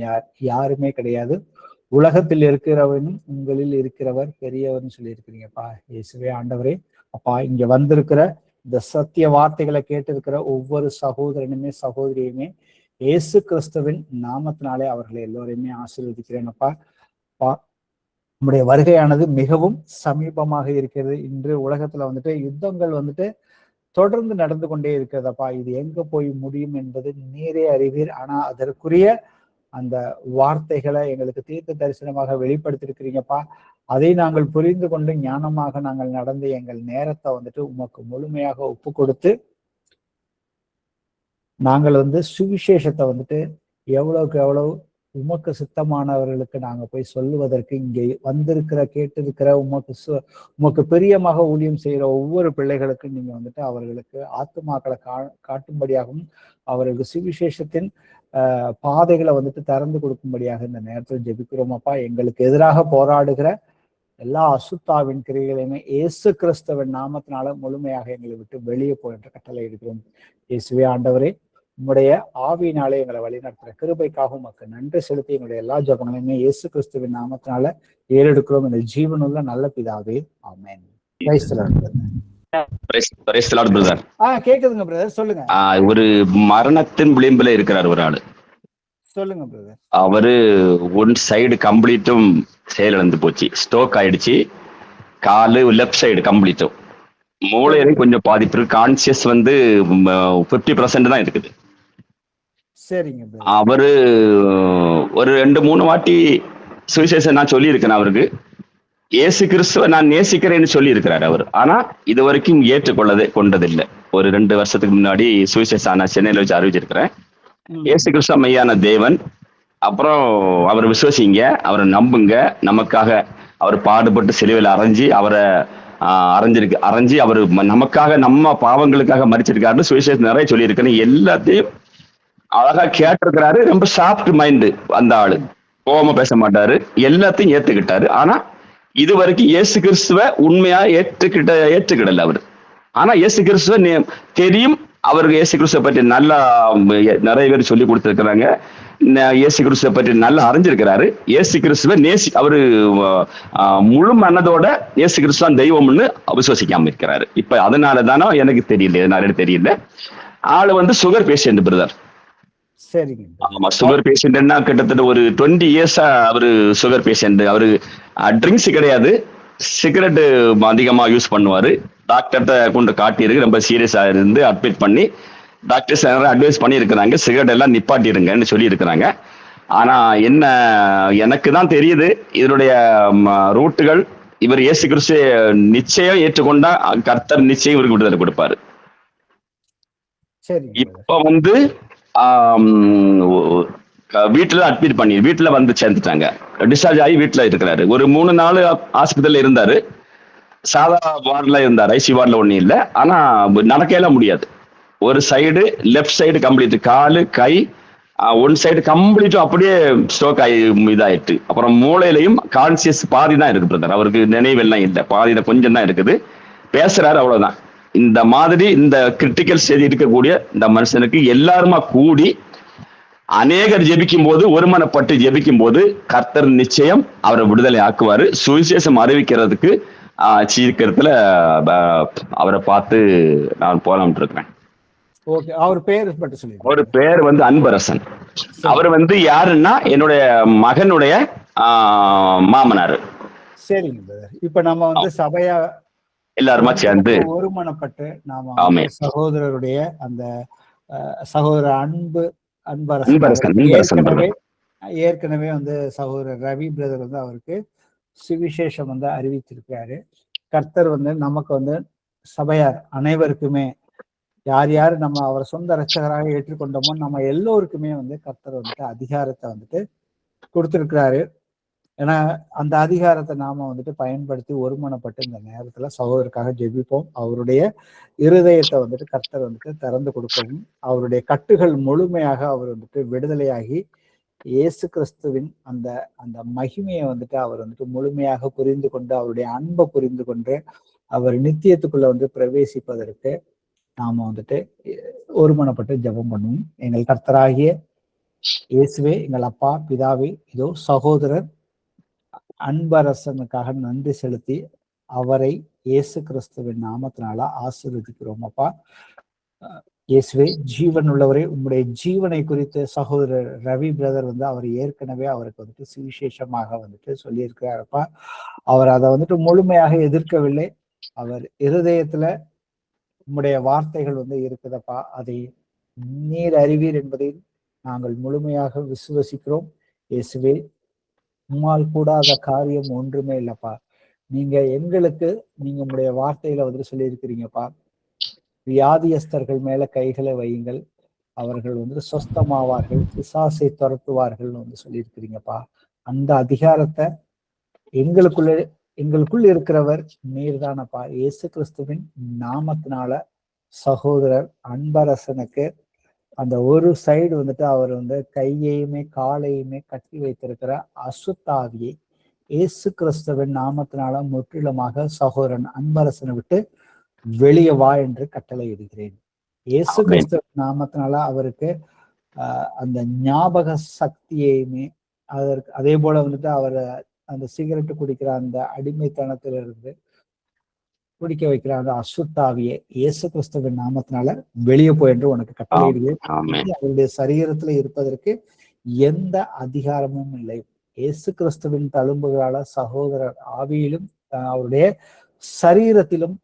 யாருமே கிடையாது. உலகத்தில் இருக்கிறவனும் உங்களில் இருக்கிறவர் பெரியவர்னு சொல்லியிருக்கிறீங்கப்பா. இயேசுவே ஆண்டவரே, அப்பா இங்க வந்திருக்கிற இந்த சத்திய வார்த்தைகளை கேட்டிருக்கிற ஒவ்வொரு சகோதரனுமே சகோதரியுமே இயேசு கிறிஸ்துவின் நாமத்தினாலே அவர்களை எல்லோரையுமே ஆசீர்வதிக்கிறேன் அப்பா. நம்முடைய வருகையானது மிகவும் சமீபமாக இருக்கிறது. இன்று உலகத்துல வந்துட்டு யுத்தங்கள் வந்துட்டு தொடர்ந்து நடந்து கொண்டே இருக்கிறதப்பா. இது எங்க போய் முடியும் என்பது நீரே அறிவீர். ஆனா அதற்குரிய அந்த வார்த்தைகளை எங்களுக்கு தீர்க்க தரிசனமாக வெளிப்படுத்திருக்கிறீங்கப்பா. அதை நாங்கள் புரிந்து கொண்டு ஞானமாக நாங்கள் நடந்து எங்கள் நேரத்தை வந்துட்டு உமக்கு முழுமையாக ஒப்பு கொடுத்து நாங்கள் வந்து சுவிசேஷத்தை வந்துட்டு எவ்வளவுக்கு எவ்வளவு உமக்கு சித்தமானவர்களுக்கு நாங்க போய் சொல்லுவதற்கு இங்கே வந்திருக்கிற கேட்டிருக்கிற உமக்கு பிரியமாக ஊழியம் செய்யற ஒவ்வொரு பிள்ளைகளுக்கும் நீங்க வந்துட்டு அவர்களுக்கு ஆத்துமாக்களை காட்டும்படியாகவும் அவர்களுக்கு சுவிசேஷத்தின் பாதைகளை வந்துட்டு திறந்து கொடுக்கும்படியாக இந்த நேரத்தில் ஜெபிக்கிறோமப்பா. எங்களுக்கு எதிராக போராடுகிற எல்லா அசுத்தாவின் கிரியைகளையுமே இயேசு கிறிஸ்துவின் நாமத்தினால முழுமையாக எங்களை விட்டு வெளியே போயின்ற கட்டளை எடுக்கிறோம். இயேசுவே ஆண்டவரே, உம்முடைய ஆவியினாலே எங்களை வழிநடத்துற கிருபைக்காக உமக்கு நன்றி செலுத்தி எங்களுடைய எல்லா ஜெபங்களையுமே இயேசு கிறிஸ்துவின் நாமத்தினால ஏறெடுக்கிறோம் இந்த ஜீவனுள்ள நல்ல பிதாவே, ஆமென். கேக்குதுங்க பிரதர், சொல்லுங்க. ஒரு மரணத்தின் விளிம்புல இருக்கிறார் ஒரு ஆளு. சொல்லுங்க பிரதர். அவரு ஒன் சைடு கம்ப்ளீட்டும் செயலிழந்து போச்சு, ஸ்ட்ரோக் ஆயிடுச்சு. காலு லெஃப்ட் சைடு கம்ப்ளீட்டும். மூளையிலையும் கொஞ்சம் பாதிப்பு இருக்கு. கான்சியஸ் வந்து 50% தான் இருக்குது. சரிங்க brother. அவரு ஒரு 2-3 வாட்டி சுவிசேஷம் நான் சொல்லியிருக்கேன் அவருக்கு. இயேசு கிறிஸ்துவ நான் நேசிக்கிறேன்னு சொல்லி இருக்கிறார் அவர். ஆனா இது வரைக்கும் கொண்டதில்லை. ஒரு 2 வருஷத்துக்கு முன்னாடி சுவிசேஷம் நான் சென்னையில வச்சு அறிவிச்சிருக்கிறேன். இயேசு கிறிஸ்து மெய்யான தேவன். அப்புறம் அவரை விசுவசிங்க, அவரை நம்புங்க. நமக்காக அவர் பாடுபட்டு சிலுவையில் அவரை அரைஞ்சி அவர் நமக்காக நம்ம பாவங்களுக்காக மரிச்சிருக்காருன்னு சுவிசேஷம் நிறைய சொல்லியிருக்கிறேன். எல்லாத்தையும் அழகா கேட்டிருக்கிறாரு. ரொம்ப சாஃப்ட் மைண்டு அந்த ஆளு, கோவமா பேச மாட்டாரு, எல்லாத்தையும் ஏத்துக்கிட்டாரு. ஆனா இது வரைக்கும் இயேசு கிறிஸ்துவ உண்மையா ஏற்றுக்கிடல அவரு. ஆனா இயேசு கிறிஸ்துவ தெரியும். அவருக்கு இயேசு கிறிஸ்துவ பற்றி நல்லா நிறைய பேர் சொல்லி கொடுத்திருக்கிறாங்க. இயேசு கிறிஸ்துவ பற்றி நல்லா அறிஞ்சிருக்கிறாரு. இயேசு கிறிஸ்துவ அவரு முழு மனதோட இயேசு கிறிஸ்துவ தெய்வம்னு விசுவசிக்காம இருக்கிறாரு. இப்ப அதனால தானே எனக்கு தெரியல. ஆளு வந்து சுகர் பேஷண்ட் பிரதர். சரிங்க. ஆமா, சுகர் பேஷண்ட்னா கிட்டத்தட்ட ஒரு 20 இயர்ஸா அவரு சுகர் பேஷண்ட். அவரு ட்ரிங்க்ஸ் கிடையாது, சிகரெட் அதிகமா யூஸ் பண்ணுவாரு. டாக்டர்கிட்ட கொண்டு காட்டியிருக்கு. ரொம்ப சீரியஸா இருந்து அட்மிட் பண்ணி டாக்டர்ஸ் அட்வைஸ் பண்ணி இருக்கிறாங்க, சிகரெட் எல்லாம் நிப்பாட்டிருங்கன்னு சொல்லி இருக்கிறாங்க. ஆனா என்ன, எனக்கு தான் தெரியுது இதனுடைய ரூட்டுகள். இவர் இயேசு கிறிஸ்து நிச்சயம் ஏற்றுக்கொண்டா கர்த்தர் நிச்சயம் இவருக்கு விடுதலை கொடுப்பாரு. இப்ப வந்து வீட்டுல அட்மிட் பண்ணி வீட்டுல வந்து சேர்ந்துட்டாங்க. டிஸ்சார்ஜ் ஆகி வீட்டுல இருக்கிறாரு. ஒரு 3 நாள் ஹாஸ்பிட்டல்ல இருந்தாரு. சாதா வார்டுல இருந்தார், ஐசி வார்டுல ஒண்ணும் இல்லை. ஆனா நடக்கலாம் முடியாது. ஒரு சைடு லெஃப்ட் சைடு கம்ப்ளீட், காலு கை ஒன் சைடு கம்ப்ளீட்டும் அப்படியே ஸ்ட்ரோக் ஆகி இதாயிட்டு. அப்புறம் மூளையிலையும் கான்சியஸ் பாதி தான் இருக்கு பிரதர். அவருக்கு நினைவெல்லாம் இல்லை, பாதியில கொஞ்சம் தான் இருக்குது. பேசுறாரு, அவ்வளவுதான். இந்த மாதிரி இந்த கிரிட்டிக்கல் ஸ்டேஜ் இருக்கக்கூடிய இந்த மனுஷனுக்கு எல்லாருமா கூடி அநேகர் ஜெபிக்கும் போது, ஒருமனப்பட்டு ஜெபிக்கும் போது கர்த்தர் நிச்சயம் அவரை விடுதலை ஆக்குவாரு. சுவிசேஷம் அறிவிக்கிறதுக்கு சீக்கிரத்துல அவரை பார்த்து நான் போலாம்னு இருக்கிறேன். ஒரு பேர் வந்து அன்பரசன். அவர் வந்து யாருன்னா என்னுடைய மகனுடைய மாமனார். சரிங்க. இப்ப நம்ம வந்து சபையா எல்லாருமா சேர்ந்து ஒருமனப்பட்டு நாம சகோதரருடைய அந்த சகோதரர் அன்பரசன் ஏற்கனவே வந்து சகோதரர் ரவி பிரதர் வந்து அவருக்கு சுவிசேஷம் வந்து அறிவித்திருக்கிறாரு. கர்த்தர் வந்து நமக்கு வந்து சபையார் அனைவருக்குமே யார் யார் நம்ம அவரை சொந்த ரட்சகராக ஏற்றுக்கொண்டோமோ நம்ம எல்லோருக்குமே வந்து கர்த்தர் வந்துட்டு அதிகாரத்தை வந்துட்டு கொடுத்திருக்கிறாரு. ஏன்னா அந்த அதிகாரத்தை நாம வந்துட்டு பயன்படுத்தி ஒருமனப்பட்டு இந்த நேரத்துல சகோதரருக்காக ஜெபிப்போம். அவருடைய இருதயத்தை வந்துட்டு கர்த்தர் வந்துட்டு திறந்து கொடுக்கவும், அவருடைய கட்டுகள் முழுமையாக அவர் வந்துட்டு விடுதலையாகி இயேசு கிறிஸ்துவின் அந்த அந்த மகிமையை வந்துட்டு அவர் வந்துட்டு முழுமையாக புரிந்து கொண்டு, அவருடைய அன்பை புரிந்து கொண்டு அவர் நித்தியத்துக்குள்ள வந்து பிரவேசிப்பதற்கு நாம வந்துட்டு ஒருமனப்பட்டு ஜெபம் பண்ணுவோம். எங்கள் கர்த்தராகிய இயேசுவே, எங்கள் அப்பா பிதாவே, இதோ சகோதரர் அன்பரசனுக்காக நன்றி செலுத்தி அவரை இயேசு கிறிஸ்துவின் நாமத்தினால ஆசீர்வதிக்கிறோம். அப்பா இயேசுவே, ஜீவன் உள்ளவரே, உங்களுடைய ஜீவனை குறித்து சகோதரர் ரவி பிரதர் வந்து அவர் ஏற்கனவே அவருக்கு வந்துட்டு சுவிசேஷமாக வந்துட்டு சொல்லியிருக்கிறாரப்பா. அவர் அதை வந்துட்டு முழுமையாக எதிர்க்கவில்லை. அவர் இருதயத்துல உம்முடைய வார்த்தைகள் வந்து இருக்குதப்பா, அதை நீர் அறிவீர் என்பதை நாங்கள் முழுமையாக விசுவசிக்கிறோம். இயேசுவே, உம்மால் கூடாத காரியம் ஒன்றுமே இல்லப்பா. நீங்க எங்களுக்கு நீங்க உங்களுடைய வார்த்தையில வந்துட்டு சொல்லியிருக்கிறீங்கப்பா, வியாதியஸ்தர்கள் மேல கைகளை வையுங்கள், அவர்கள் வந்து சொஸ்தமாவார்கள், பிசாசை துரத்துவார்கள் வந்து சொல்லியிருக்கிறீங்கப்பா. அந்த அதிகாரத்தை எங்களுக்குள் இருக்கிறவர் நீர் தானப்பா. இயேசு கிறிஸ்துவின் நாமத்தினால சகோதரர் அன்பரசனுக்கு அந்த ஒரு சைடு வந்துட்டு அவர் வந்து கையையுமே காலையுமே கட்டி வைத்திருக்கிற அசுத்தாவியை இயேசு கிறிஸ்துவின் நாமத்தினால முற்றிலுமாக சகோதரன் அன்பரசனை விட்டு வெளியே வா என்று கட்டளை இடுகிறேன். இயேசு கிறிஸ்துவின் நாமத்தினால அவருக்கு அந்த ஞாபக சக்தியையுமே அதே போல வந்துட்டு அவர் அந்த சிகரெட்டு குடிக்கிற அந்த அடிமைத்தனத்திலிருந்து குடிக்க வைக்கிற அந்த அசுத்தாவியை இயேசு கிறிஸ்துவின் நாமத்தினால வெளியே போய் என்று உனக்கு கட்டளையிடுகிறேன். அவருடைய சரீரத்துல இருப்பதற்கு எந்த அதிகாரமும் இல்லை. இயேசு கிறிஸ்துவின் தழும்புகளால சகோதரர் ஆவியிலும் அவருடைய சரீரத்திலும்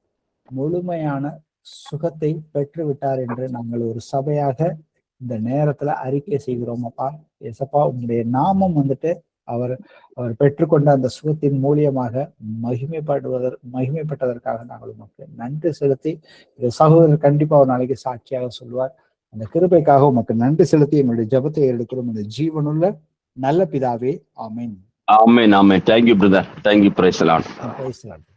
முழுமையான சுகத்தை பெற்று விட்டார் என்று நாங்கள் ஒரு சபையாக இந்த நேரத்துல அறிக்கை செய்கிறோம். அப்பா ஏசப்பா, உங்களுடைய நாமம் அவர் பெற்றுக்கொண்ட அந்த சுகத்தின் மூலியமாக மகிமைப்பட்டதற்காக நாங்கள் உமக்கு நன்றி செலுத்தி, சகோதரர் கண்டிப்பா ஒரு நாளைக்கு சாட்சியாக சொல்லுவார். அந்த கிருபைக்காக உமக்கு நன்றி செலுத்தி எங்களுடைய ஜெபத்தை எடுக்கிறோம் இந்த ஜீவனுள்ள நல்ல பிதாவே. Amen. Amen. Amen. Thank you brother. Thank you. Praise the lord. Praise the Lord.